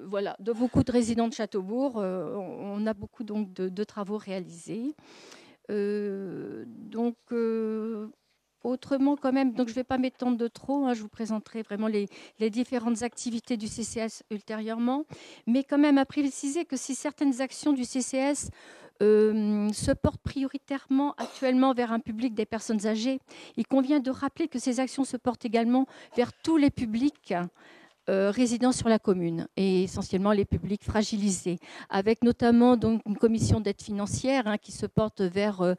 J: voilà, de beaucoup de résidents de Châteaubourg. On a beaucoup donc de travaux réalisés. Autrement, quand même, donc je ne vais pas m'étendre de trop, hein, je vous présenterai vraiment les différentes activités du CCAS ultérieurement, mais quand même à préciser que si certaines actions du CCAS se portent prioritairement actuellement vers un public des personnes âgées, il convient de rappeler que ces actions se portent également vers tous les publics résidant sur la commune et essentiellement les publics fragilisés, avec notamment donc une commission d'aide financière, hein, qui se porte vers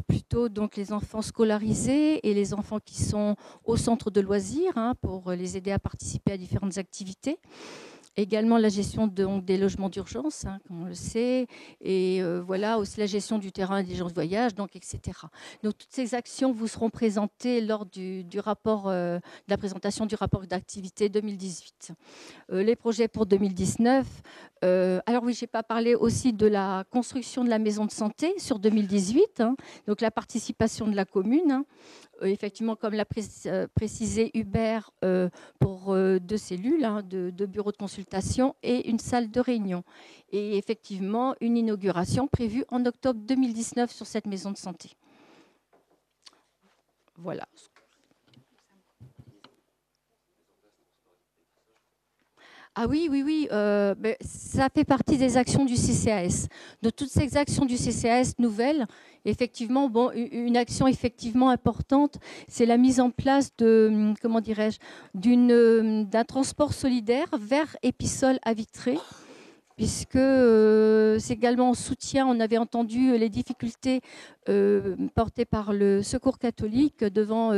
J: plutôt donc les enfants scolarisés et les enfants qui sont au centre de loisirs, hein, pour les aider à participer à différentes activités. Également la gestion des logements d'urgence, hein, comme on le sait, et voilà aussi la gestion du terrain des gens de voyage, donc, etc. Donc toutes ces actions vous seront présentées lors du rapport, de la présentation du rapport d'activité 2018. Les projets pour 2019. Alors oui, je n'ai pas parlé aussi de la construction de la maison de santé sur 2018, hein, donc la participation de la commune. Hein. Effectivement, comme l'a précisé Hubert, pour 2 cellules, hein, 2 bureaux de consultation et une salle de réunion. Et effectivement, une inauguration prévue en octobre 2019 sur cette maison de santé. Voilà. Ah oui, ça fait partie des actions du CCAS. De toutes ces actions du CCAS nouvelles, effectivement, une action effectivement importante, c'est la mise en place de, comment dirais-je, d'un transport solidaire vers Épissol à Vitré, puisque c'est également en soutien. On avait entendu les difficultés portées par le Secours catholique, devant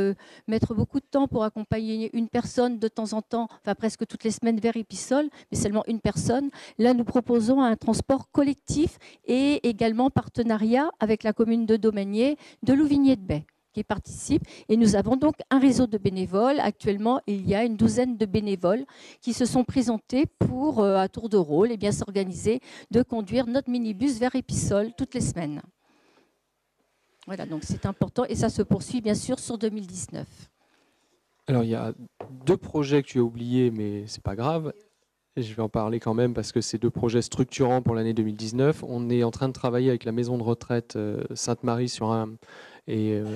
J: mettre beaucoup de temps pour accompagner une personne de temps en temps, enfin presque toutes les semaines vers Épissol, mais seulement une personne. Là, nous proposons un transport collectif et également partenariat avec la commune de Domanier, de Louvigné-de-Baie, qui participent. Et nous avons donc un réseau de bénévoles. Actuellement, il y a une douzaine de bénévoles qui se sont présentés pour, à tour de rôle, et bien s'organiser de conduire notre minibus vers Épissol toutes les semaines. Voilà, donc c'est important et ça se poursuit bien sûr sur 2019.
A: Alors, il y a 2 projets que tu as oubliés, mais c'est pas grave. Je vais en parler quand même parce que c'est 2 projets structurants pour l'année 2019. On est en train de travailler avec la maison de retraite Sainte-Marie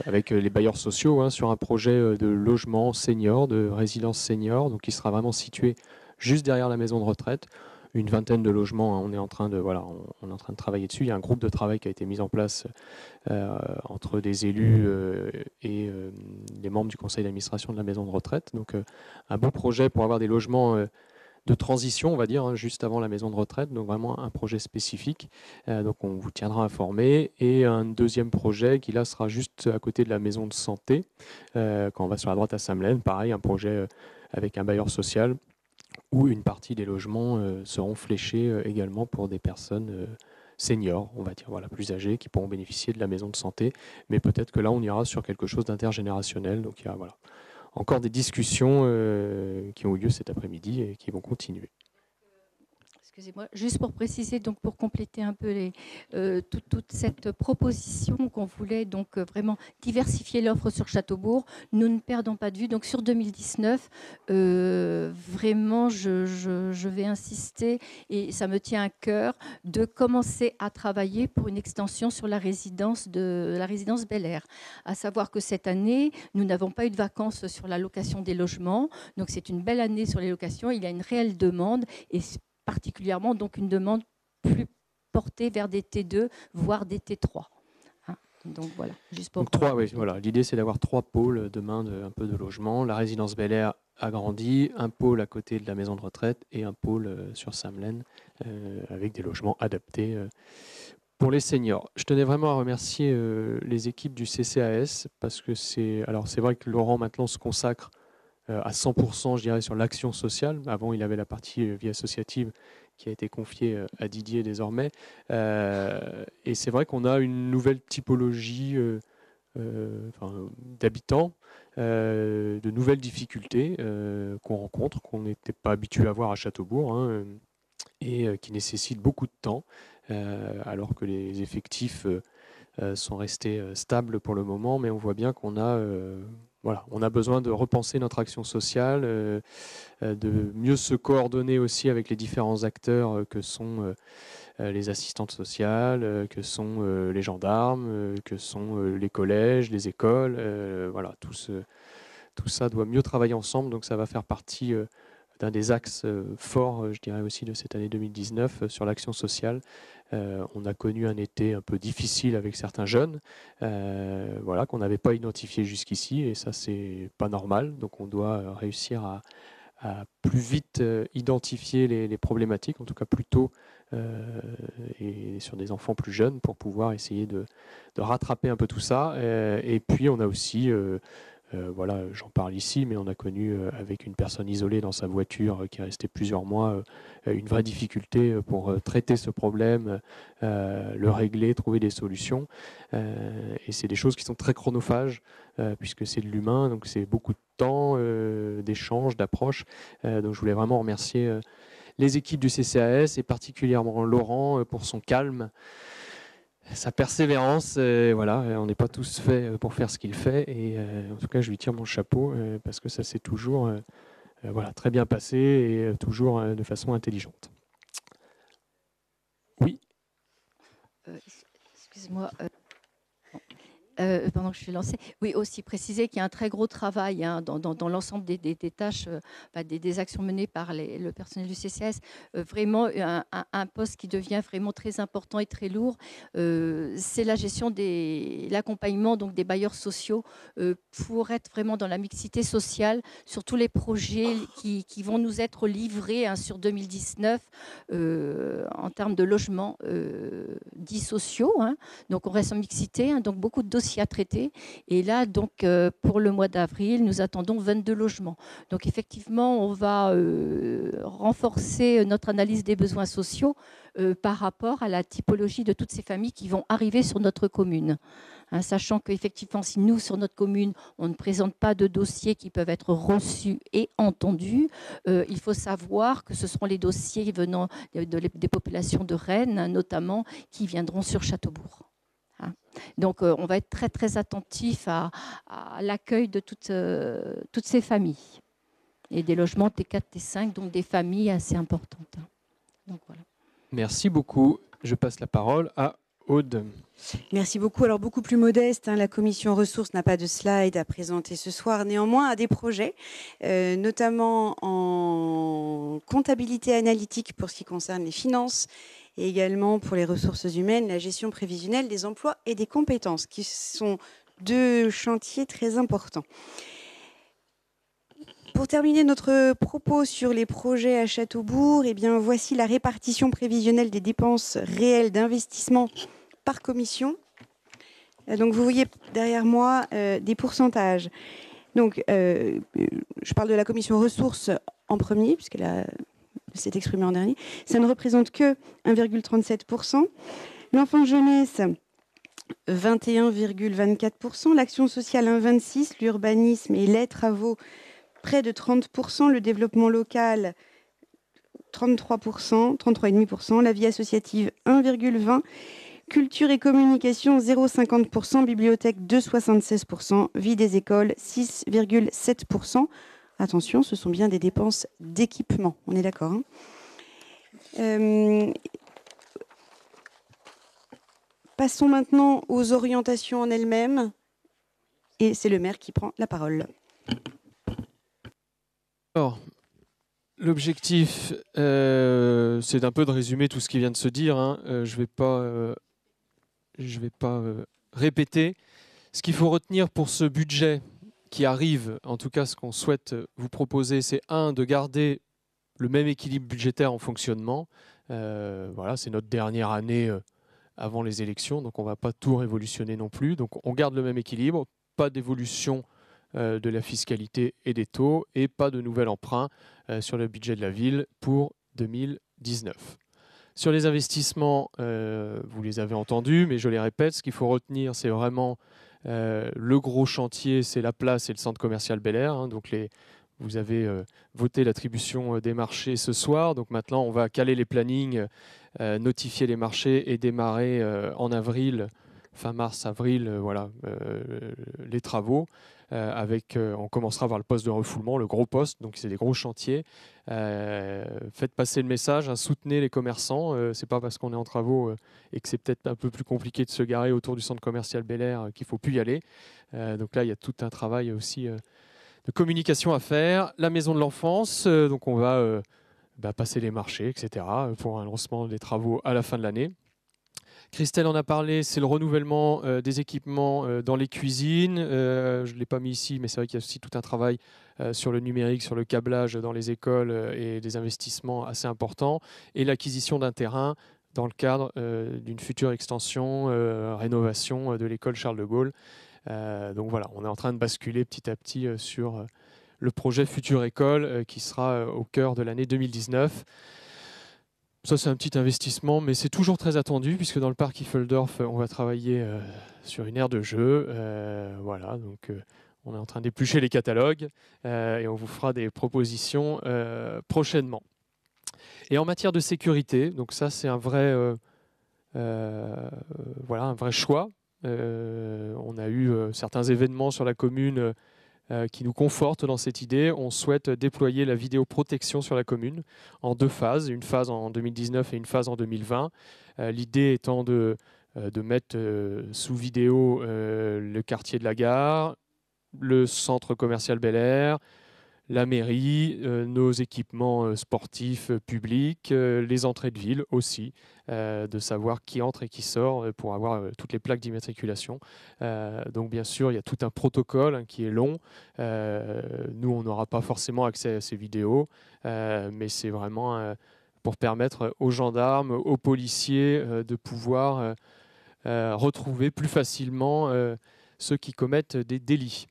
A: avec les bailleurs sociaux, hein, sur un projet de logement senior, de résidence senior, donc qui sera vraiment situé juste derrière la maison de retraite. Une vingtaine de logements, hein, on est en train de travailler dessus. Il y a un groupe de travail qui a été mis en place entre des élus et des membres du conseil d'administration de la maison de retraite. Donc un beau projet pour avoir des logements de transition, on va dire, hein, juste avant la maison de retraite, donc vraiment un projet spécifique. Donc on vous tiendra informé. Et un deuxième projet qui là sera juste à côté de la maison de santé, quand on va sur la droite à Samelène, pareil, un projet avec un bailleur social où une partie des logements seront fléchés également pour des personnes seniors, on va dire, voilà, plus âgées, qui pourront bénéficier de la maison de santé. Mais peut-être que là, on ira sur quelque chose d'intergénérationnel. Donc il y a voilà, encore des discussions qui ont eu lieu cet après-midi et qui vont continuer.
J: Excusez-moi, juste pour préciser, donc pour compléter un peu toute cette proposition qu'on voulait donc vraiment diversifier l'offre sur Châteaubourg, nous ne perdons pas de vue. Donc sur 2019, vraiment, je vais insister, et ça me tient à cœur, de commencer à travailler pour une extension sur la résidence Bel Air. À savoir que cette année, nous n'avons pas eu de vacances sur la location des logements, donc c'est une belle année sur les locations. Il y a une réelle demande et particulièrement donc une demande plus portée vers des T2, voire des T3. Hein, donc voilà, juste pour...
A: Donc 3, oui, voilà. L'idée, c'est d'avoir 3 pôles demain, un peu de logement. La résidence Bel Air agrandie, un pôle à côté de la maison de retraite et un pôle sur Samelène avec des logements adaptés pour les seniors. Je tenais vraiment à remercier les équipes du CCAS parce que c'est vrai que Laurent maintenant se consacre à 100%, je dirais, sur l'action sociale. Avant, il avait la partie vie associative qui a été confiée à Didier désormais. Et c'est vrai qu'on a une nouvelle typologie d'habitants, de nouvelles difficultés qu'on rencontre, qu'on n'était pas habitué à voir à Châteaubourg, hein, et qui nécessitent beaucoup de temps, alors que les effectifs sont restés stables pour le moment, mais on voit bien qu'on a, on a besoin de repenser notre action sociale, de mieux se coordonner aussi avec les différents acteurs que sont les assistantes sociales, que sont les gendarmes, que sont les collèges, les écoles. Voilà, tout ça doit mieux travailler ensemble, donc ça va faire partie d'un des axes forts, je dirais aussi, de cette année 2019 sur l'action sociale. On a connu un été un peu difficile avec certains jeunes, qu'on n'avait pas identifié jusqu'ici, et ça, c'est pas normal. Donc on doit réussir à plus vite identifier les problématiques, en tout cas plus tôt, et sur des enfants plus jeunes, pour pouvoir essayer de rattraper un peu tout ça. Et puis on a aussi, j'en parle ici, mais on a connu avec une personne isolée dans sa voiture qui est restée plusieurs mois, une vraie difficulté pour traiter ce problème, le régler, trouver des solutions. Et c'est des choses qui sont très chronophages, puisque c'est de l'humain, donc c'est beaucoup de temps, d'échanges, d'approches. Donc je voulais vraiment remercier les équipes du CCAS, et particulièrement Laurent pour son calme, sa persévérance. On n'est pas tous faits pour faire ce qu'il fait, et en tout cas je lui tire mon chapeau, parce que ça s'est toujours très bien passé, et toujours de façon intelligente. Oui.
J: Excuse-moi. Pendant que je suis lancée, oui, aussi préciser qu'il y a un très gros travail dans l'ensemble des tâches, des actions menées par le personnel du CCAS. Vraiment, un poste qui devient vraiment très important et très lourd, c'est la gestion l'accompagnement donc des bailleurs sociaux pour être vraiment dans la mixité sociale sur tous les projets qui vont nous être livrés sur 2019 en termes de logements dits sociaux. Donc on reste en mixité, donc beaucoup de dossiers à traiter. Et là, donc, pour le mois d'avril, nous attendons 22 logements. Donc, effectivement, on va renforcer notre analyse des besoins sociaux par rapport à la typologie de toutes ces familles qui vont arriver sur notre commune. Sachant qu'effectivement, si nous, sur notre commune, on ne présente pas de dossiers qui peuvent être reçus et entendus, il faut savoir que ce seront les dossiers venant des populations de Rennes, notamment, qui viendront sur Châteaubourg. Donc, on va être très, très attentif à l'accueil de toutes ces familles. Et des logements T4, T5, donc des familles assez importantes. Donc, voilà.
A: Merci beaucoup. Je passe la parole à Aude.
G: Merci beaucoup. Alors, beaucoup plus modeste, la commission ressources n'a pas de slide à présenter ce soir. Néanmoins, a des projets, notamment en comptabilité analytique pour ce qui concerne les finances, et également pour les ressources humaines, la gestion prévisionnelle des emplois et des compétences, qui sont deux chantiers très importants. Pour terminer notre propos sur les projets à Châteaubourg, voici la répartition prévisionnelle des dépenses réelles d'investissement par commission. Donc vous voyez derrière moi des pourcentages. Donc je parle de la commission ressources en premier, puisqu'elle s'est exprimée en dernier. Ça ne représente que 1,37%. L'enfant jeunesse, 21,24%. L'action sociale, 1,26%. L'urbanisme et les travaux, près de 30%. Le développement local, 33%, 33,5%. La vie associative, 1,20%. Culture et communication, 0,50%. Bibliothèque, 2,76%. Vie des écoles, 6,7%. Attention, ce sont bien des dépenses d'équipement. On est d'accord, Passons maintenant aux orientations en elles-mêmes. Et c'est le maire qui prend la parole.
A: Alors, l'objectif, c'est d'un peu de résumer tout ce qui vient de se dire. Je vais pas répéter. Ce qu'il faut retenir pour ce budget qui arrive, en tout cas ce qu'on souhaite vous proposer, c'est de garder le même équilibre budgétaire en fonctionnement. C'est notre dernière année avant les élections, donc on ne va pas tout révolutionner non plus. Donc on garde le même équilibre, pas d'évolution de la fiscalité et des taux, et pas de nouvel emprunt sur le budget de la ville pour 2019. Sur les investissements, vous les avez entendus, mais je les répète, ce qu'il faut retenir, c'est vraiment le gros chantier, c'est la place et le centre commercial Bel Air. Donc vous avez voté l'attribution des marchés ce soir. Donc maintenant, on va caler les plannings, notifier les marchés et démarrer en avril, fin mars-avril, les travaux. On commencera par le poste de refoulement, le gros poste, donc c'est des gros chantiers. Faites passer le message, soutenez les commerçants. C'est pas parce qu'on est en travaux et que c'est peut-être un peu plus compliqué de se garer autour du centre commercial Bel Air qu'il faut plus y aller. Donc là, il y a tout un travail aussi de communication à faire. La maison de l'enfance, donc on va passer les marchés, etc. pour un lancement des travaux à la fin de l'année. Christelle en a parlé, c'est le renouvellement des équipements dans les cuisines. Je ne l'ai pas mis ici, mais c'est vrai qu'il y a aussi tout un travail sur le numérique, sur le câblage dans les écoles et des investissements assez importants. Et l'acquisition d'un terrain dans le cadre d'une future extension, rénovation de l'école Charles de Gaulle. Donc voilà, on est en train de basculer petit à petit sur le projet Future École qui sera au cœur de l'année 2019. Ça, c'est un petit investissement, mais c'est toujours très attendu, puisque dans le parc Iffeldorf, on va travailler sur une aire de jeu. Voilà, donc on est en train d'éplucher les catalogues et on vous fera des propositions prochainement. Et en matière de sécurité, donc ça, c'est un vrai choix. On a eu certains événements sur la commune qui nous conforte dans cette idée. On souhaite déployer la vidéoprotection sur la commune en 2 phases, une phase en 2019 et une phase en 2020. L'idée étant de mettre sous vidéo le quartier de la gare, le centre commercial Bel Air, la mairie, nos équipements sportifs publics, les entrées de ville aussi, de savoir qui entre et qui sort pour avoir toutes les plaques d'immatriculation. Donc bien sûr, il y a tout un protocole qui est long. Nous, on n'aura pas forcément accès à ces vidéos, mais c'est vraiment pour permettre aux gendarmes, aux policiers de pouvoir retrouver plus facilement ceux qui commettent des délits.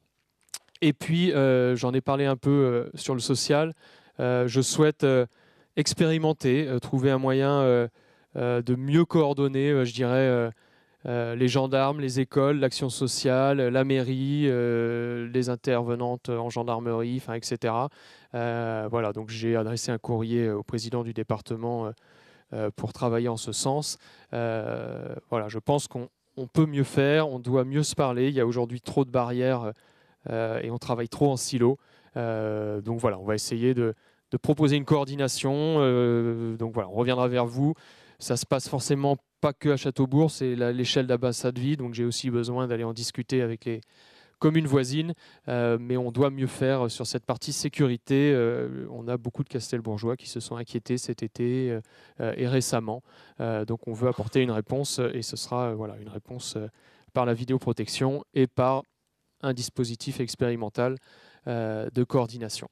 A: Et puis, j'en ai parlé un peu sur le social. Je souhaite expérimenter, trouver un moyen de mieux coordonner, je dirais, les gendarmes, les écoles, l'action sociale, la mairie, les intervenantes en gendarmerie, etc. Voilà, donc j'ai adressé un courrier au président du département pour travailler en ce sens. Voilà, je pense qu'on peut mieux faire, on doit mieux se parler. Il y a aujourd'hui trop de barrières et on travaille trop en silo. Donc voilà, on va essayer de proposer une coordination. Donc voilà, on reviendra vers vous. Ça se passe forcément pas que à Châteaubourg, c'est l'échelle d'Abbas-Sadvi, donc j'ai aussi besoin d'aller en discuter avec les communes voisines, mais on doit mieux faire sur cette partie sécurité. On a beaucoup de Castelbourgeois qui se sont inquiétés cet été et récemment. Donc on veut apporter une réponse et ce sera une réponse par la vidéoprotection et par un dispositif expérimental de coordination.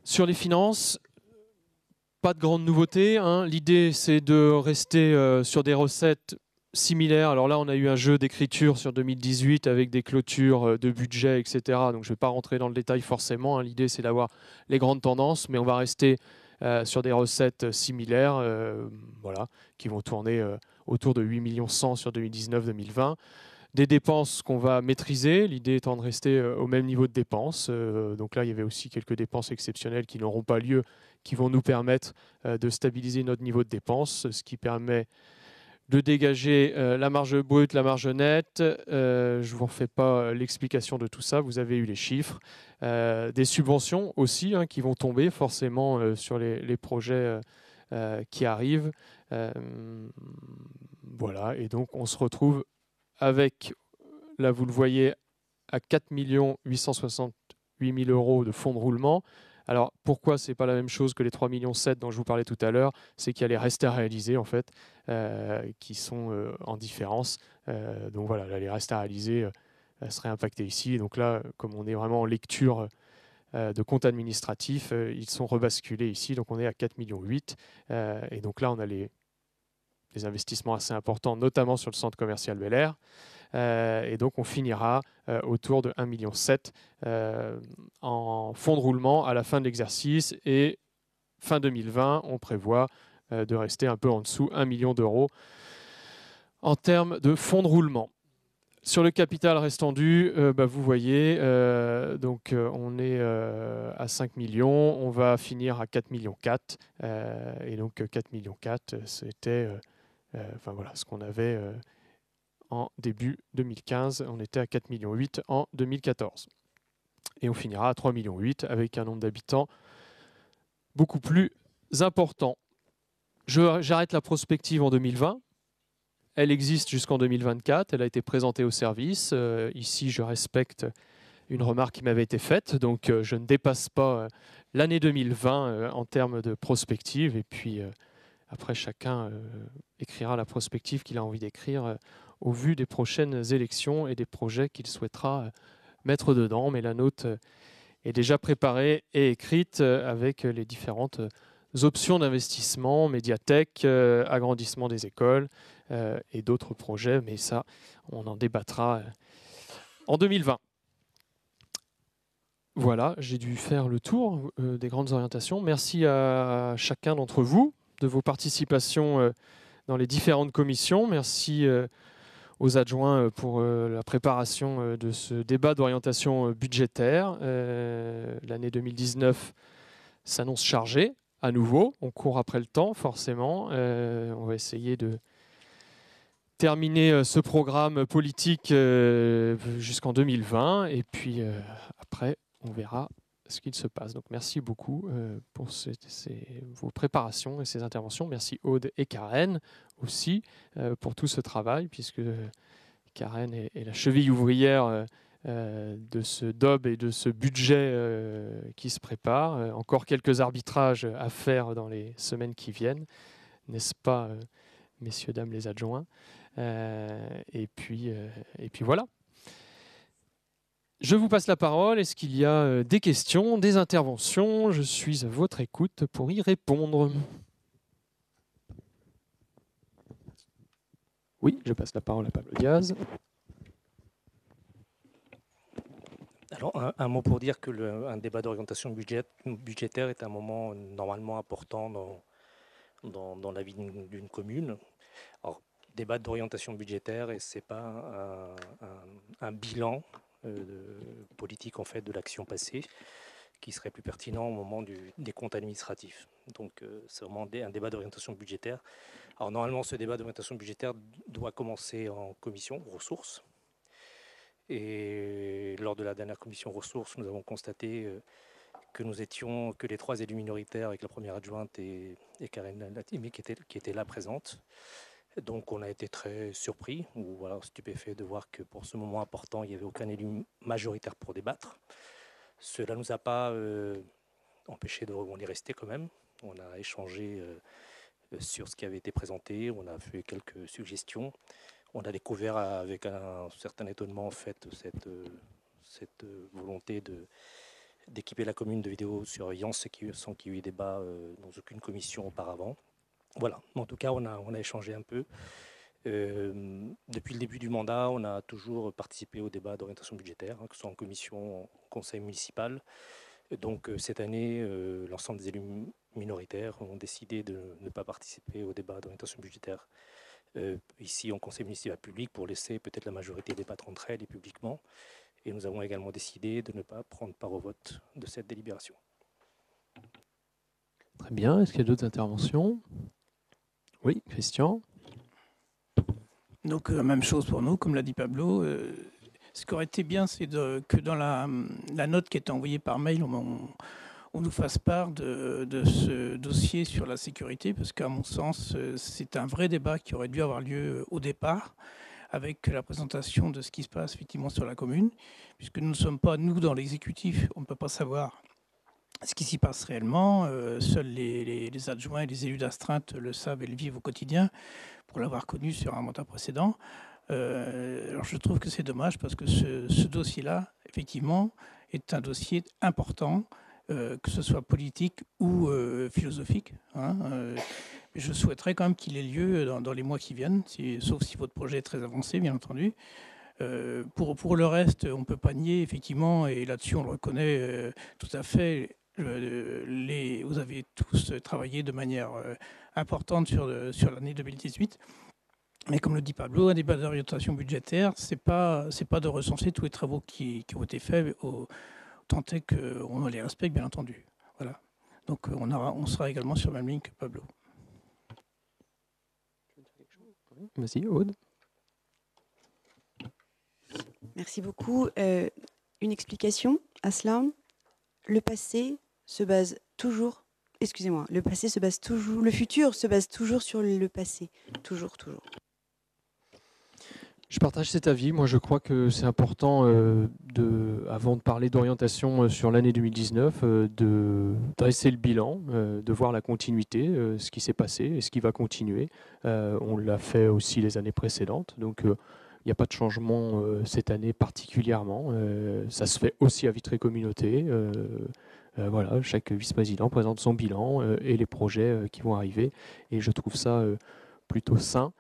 A: Sur les finances, pas de grande nouveauté. L'idée, c'est de rester sur des recettes similaires. Alors là, on a eu un jeu d'écriture sur 2018 avec des clôtures de budget, etc. Donc je ne vais pas rentrer dans le détail forcément. L'idée, c'est d'avoir les grandes tendances, mais on va rester sur des recettes similaires qui vont tourner autour de 8,1 millions sur 2019-2020. Des dépenses qu'on va maîtriser, l'idée étant de rester au même niveau de dépenses. Donc là, il y avait aussi quelques dépenses exceptionnelles qui n'auront pas lieu, qui vont nous permettre de stabiliser notre niveau de dépenses, ce qui permet de dégager la marge brute, la marge nette. Je ne vous refais pas l'explication de tout ça, vous avez eu les chiffres. Des subventions aussi qui vont tomber forcément sur les projets qui arrivent. Voilà, et donc on se retrouve avec, là vous le voyez, à 4 868 000 euros de fonds de roulement. Alors pourquoi ce n'est pas la même chose que les 3,7 millions dont je vous parlais tout à l'heure? C'est qu'il y a les restes à réaliser en fait, qui sont en différence. Donc voilà, là, les restes à réaliser seraient impactés ici. Et donc là, comme on est vraiment en lecture de compte administratif, ils sont rebasculés ici. Donc on est à 4,8 millions. Et donc là, on a des investissements assez importants, notamment sur le centre commercial Bel Air. Et donc on finira autour de 1,7 million en fonds de roulement à la fin de l'exercice. Et fin 2020, on prévoit de rester un peu en dessous 1 million d'euros en termes de fonds de roulement. Sur le capital restant dû, vous voyez, donc on est à 5 millions, on va finir à 4,4 millions. Et donc 4,4 millions, c'était voilà, ce qu'on avait en début 2015. On était à 4,8 millions en 2014. Et on finira à 3,8 millions avec un nombre d'habitants beaucoup plus important. J'arrête la prospective en 2020. Elle existe jusqu'en 2024. Elle a été présentée au service. Ici, je respecte une remarque qui m'avait été faite. Donc, je ne dépasse pas l'année 2020 en termes de prospective. Et puis, après, chacun écrira la prospective qu'il a envie d'écrire au vu des prochaines élections et des projets qu'il souhaitera mettre dedans. Mais la nôtre est déjà préparée et écrite avec les différentes options d'investissement, médiathèque, agrandissement des écoles et d'autres projets. Mais ça, on en débattra en 2020. Voilà, j'ai dû faire le tour des grandes orientations. Merci à chacun d'entre vous de vos participations dans les différentes commissions. Merci aux adjoints pour la préparation de ce débat d'orientation budgétaire. L'année 2019 s'annonce chargée à nouveau. On court après le temps, forcément. On va essayer de terminer ce programme politique jusqu'en 2020. Et puis après, on verra ce qu'il se passe. Donc merci beaucoup pour vos préparations et ces interventions. Merci Aude et Karen aussi pour tout ce travail, puisque Karen est la cheville ouvrière de ce DOB et de ce budget qui se prépare. Encore quelques arbitrages à faire dans les semaines qui viennent, n'est-ce pas, messieurs, dames les adjoints. Et puis voilà. Je vous passe la parole. Est-ce qu'il y a des questions, des interventions? Je suis à votre écoute pour y répondre. Oui, je passe la parole à Pablo Diaz.
C: Alors, un mot pour dire que un débat d'orientation budgétaire est un moment normalement important dans la vie d'une commune. Alors, débat d'orientation budgétaire, et ce n'est pas un bilan politique en fait de l'action passée qui serait plus pertinent au moment des comptes administratifs. Donc c'est vraiment un débat d'orientation budgétaire. Alors normalement ce débat d'orientation budgétaire doit commencer en commission ressources, et lors de la dernière commission ressources nous avons constaté que les trois élus minoritaires avec la première adjointe et Karen Latimi qui étaient là présentes. Donc on a été très surpris ou voilà, stupéfait de voir que pour ce moment important, il n'y avait aucun élu majoritaire pour débattre. Cela ne nous a pas empêché d'y rester quand même. On a échangé sur ce qui avait été présenté, on a fait quelques suggestions. On a découvert avec un certain étonnement en fait, cette volonté d'équiper la commune de vidéosurveillance sans qu'il y ait eu débat dans aucune commission auparavant. Voilà, en tout cas, on a échangé un peu. Depuis le début du mandat, on a toujours participé au débat d'orientation budgétaire, que ce soit en commission, en conseil municipal. Donc cette année, l'ensemble des élus minoritaires ont décidé de ne pas participer au débat d'orientation budgétaire ici en conseil municipal public pour laisser peut-être la majorité débattre entre elles et publiquement. Et nous avons également décidé de ne pas prendre part au vote de cette délibération.
A: Très bien. Est-ce qu'il y a d'autres interventions? Oui, Christian.
K: Donc, même chose pour nous, comme l'a dit Pablo. Ce qui aurait été bien, c'est que dans la note qui est envoyée par mail, on nous fasse part de ce dossier sur la sécurité, parce qu'à mon sens, c'est un vrai débat qui aurait dû avoir lieu au départ, avec la présentation de ce qui se passe effectivement sur la commune, puisque nous ne sommes pas, nous, dans l'exécutif, on ne peut pas savoir ce qui s'y passe réellement. Seuls les adjoints et les élus d'astreinte le savent et le vivent au quotidien, pour l'avoir connu sur un mandat précédent. Alors je trouve que c'est dommage, parce que ce dossier-là, effectivement, est un dossier important, que ce soit politique ou philosophique. Je souhaiterais quand même qu'il ait lieu dans les mois qui viennent, sauf si votre projet est très avancé, bien entendu. Pour le reste, on ne peut pas nier, effectivement, et là-dessus on le reconnaît tout à fait, vous avez tous travaillé de manière importante sur l'année 2018. Mais comme le dit Pablo, un débat d'orientation budgétaire, c'est pas de recenser tous les travaux qui ont été faits, tant est qu'on les respecte, bien entendu. Voilà. Donc on sera également sur la même ligne que Pablo.
A: Vas-y, Aude.
G: Merci beaucoup. Une explication, Aslam. Le passé se base toujours. Excusez-moi. Le passé se base toujours. Le futur se base toujours sur le passé. Toujours.
A: Je partage cet avis. Moi, je crois que c'est important, avant de parler d'orientation sur l'année 2019, de dresser le bilan, de voir la continuité, ce qui s'est passé et ce qui va continuer. On l'a fait aussi les années précédentes. Donc, il n'y a pas de changement cette année particulièrement. Ça se fait aussi à Vitré Communauté. Voilà, chaque vice-président présente son bilan et les projets qui vont arriver. Et je trouve ça plutôt sain.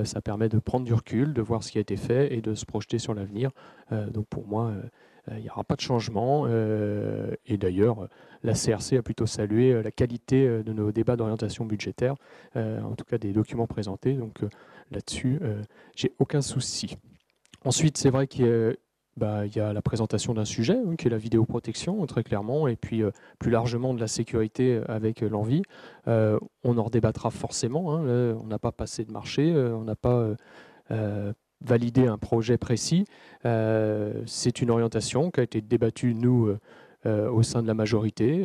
A: Ça permet de prendre du recul, de voir ce qui a été fait et de se projeter sur l'avenir. Donc pour moi, il n'y aura pas de changement. Et d'ailleurs, la CRC a plutôt salué la qualité de nos débats d'orientation budgétaire, en tout cas des documents présentés. Donc là-dessus, j'ai aucun souci. Ensuite, c'est vrai qu'il y a la présentation d'un sujet, qui est la vidéoprotection, très clairement, et puis plus largement de la sécurité avec l'envie. On en redébattra forcément. On n'a pas passé de marché, on n'a pas validé un projet précis. C'est une orientation qui a été débattue, nous, au sein de la majorité,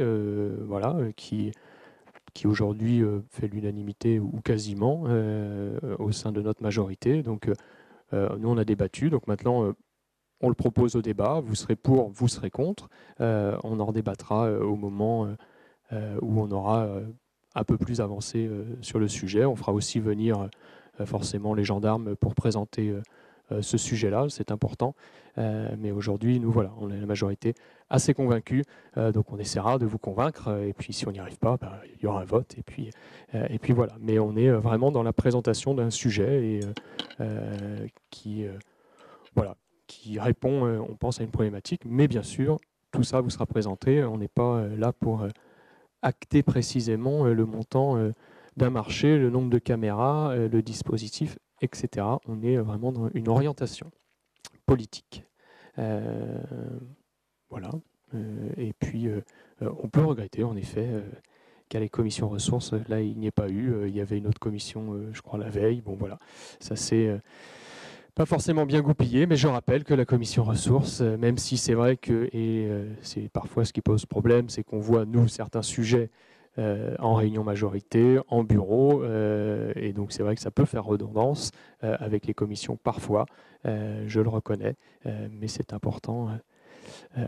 A: qui aujourd'hui fait l'unanimité ou quasiment au sein de notre majorité. Donc, nous, on a débattu. Donc maintenant, on le propose au débat, vous serez pour, vous serez contre. On en redébattra au moment où on aura un peu plus avancé sur le sujet. On fera aussi venir forcément les gendarmes pour présenter ce sujet-là, c'est important. Mais aujourd'hui, nous, voilà, on est la majorité assez convaincus, donc on essaiera de vous convaincre. Et puis si on n'y arrive pas, il y aura un vote. Et puis voilà. Mais on est vraiment dans la présentation d'un sujet qui répond, on pense, à une problématique. Mais bien sûr, tout ça vous sera présenté. On n'est pas là pour acter précisément le montant d'un marché, le nombre de caméras, le dispositif, etc. On est vraiment dans une orientation politique. Voilà. Et puis, on peut regretter, en effet, qu'à les commissions ressources, là, il n'y ait pas eu. Il y avait une autre commission, je crois, la veille. Bon, voilà. Ça, c'est pas forcément bien goupillé, mais je rappelle que la commission ressources, même si c'est vrai que, et c'est parfois ce qui pose problème, c'est qu'on voit, nous, certains sujets en réunion majorité, en bureau, et donc c'est vrai que ça peut faire redondance avec les commissions parfois, je le reconnais, mais c'est important,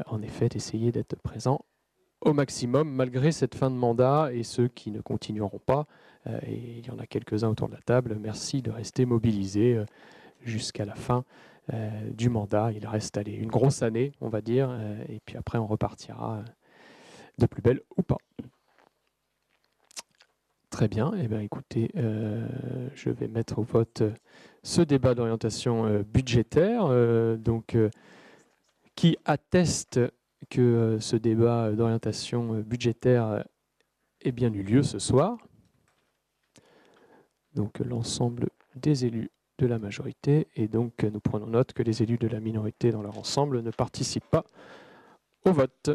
A: en effet, d'essayer d'être présent au maximum, malgré cette fin de mandat, et ceux qui ne continueront pas, et il y en a quelques-uns autour de la table, merci de rester mobilisés jusqu'à la fin du mandat. Il reste une grosse année, on va dire, et puis après on repartira de plus belle ou pas. Très bien, eh bien, écoutez, je vais mettre au vote ce débat d'orientation budgétaire, qui atteste que ce débat d'orientation budgétaire ait bien eu lieu ce soir. Donc l'ensemble des élus de la majorité, et donc nous prenons note que les élus de la minorité dans leur ensemble ne participent pas au vote.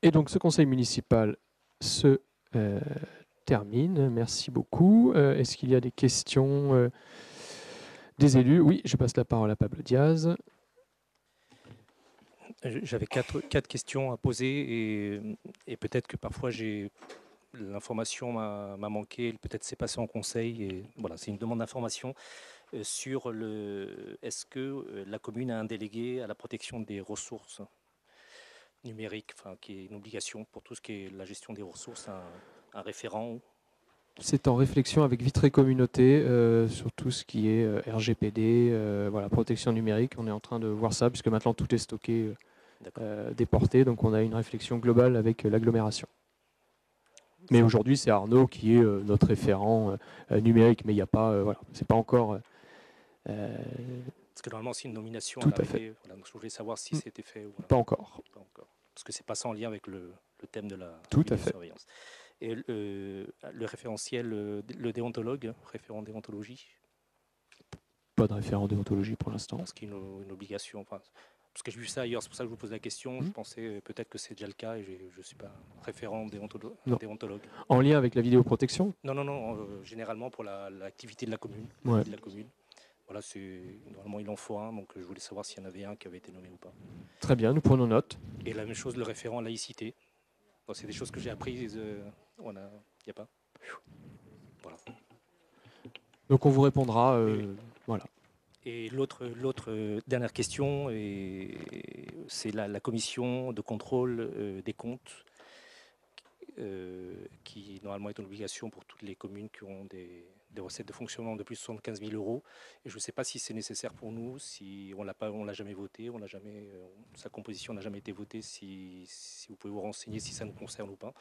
A: Et donc ce conseil municipal se termine. Merci beaucoup. Est-ce qu'il y a des questions des élus? Oui, je passe la parole à Pablo Diaz.
C: J'avais quatre questions à poser et peut-être que parfois l'information m'a manqué, peut-être c'est passé en conseil. Et voilà, c'est une demande d'information sur est-ce que la commune a un délégué à la protection des ressources numériques, qui est une obligation pour tout ce qui est la gestion des ressources, un référent.
A: C'est en réflexion avec Vitré Communauté sur tout ce qui est RGPD, protection numérique. On est en train de voir ça, puisque maintenant tout est stocké, déporté. Donc on a une réflexion globale avec l'agglomération. Mais aujourd'hui, c'est Arnaud qui est notre référent numérique, mais il n'y a pas, voilà, c'est pas encore.
C: Parce que normalement, c'est une nomination
A: Tout
C: à
A: à
C: l'arrivée. Voilà, donc je voulais savoir si c'était fait ou
A: Pas encore.
C: pas encore. Parce que c'est pas ça en lien avec le thème de la
A: Tout à fait.
C: vidéosurveillance. Et le référentiel, le déontologue, référent déontologie,
A: Pas de référent déontologie pour l'instant.
C: parce qu'il y a une obligation. Enfin, parce que j'ai vu ça ailleurs, c'est pour ça que je vous pose la question. Je pensais peut-être que c'est déjà le cas et je ne suis pas référent
A: Non.
C: déontologue.
A: En lien avec la vidéoprotection?
C: Non, généralement pour l'activité de la commune.
A: Ouais.
C: De la commune. Voilà, normalement il en faut un, donc je voulais savoir s'il y en avait un qui avait été nommé ou pas.
A: Très bien, nous prenons note.
C: Et la même chose, le référent laïcité. Bon, c'est des choses que j'ai apprises. Il n'y a pas. Voilà.
A: Donc on vous répondra. Voilà.
C: Et l'autre dernière question, c'est la commission de contrôle des comptes, qui normalement est une obligation pour toutes les communes qui ont des recettes de fonctionnement de plus de 75 000 euros. Et je ne sais pas si c'est nécessaire pour nous, si on l'a jamais voté, sa composition n'a jamais été votée, si vous pouvez vous renseigner si ça nous concerne ou pas.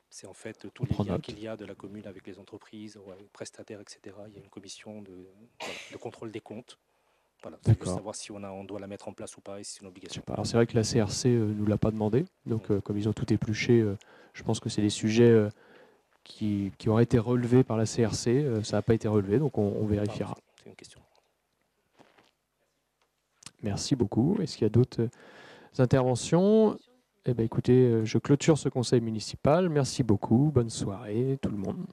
C: C'est en fait tous les liens qu'il y a de la commune avec les entreprises, avec prestataires, etc. Il y a une commission de contrôle des comptes. Voilà, c'est juste savoir si on doit la mettre en place ou pas et si c'est une obligation.
A: Alors c'est vrai que la CRC ne nous l'a pas demandé, donc comme ils ont tout épluché, je pense que c'est des sujets qui auraient été relevés par la CRC. Ça n'a pas été relevé, donc on vérifiera.
C: C'est une question.
A: Merci beaucoup. Est-ce qu'il y a d'autres interventions? Eh bien, écoutez, je clôture ce conseil municipal. Merci beaucoup. Bonne soirée, tout le monde.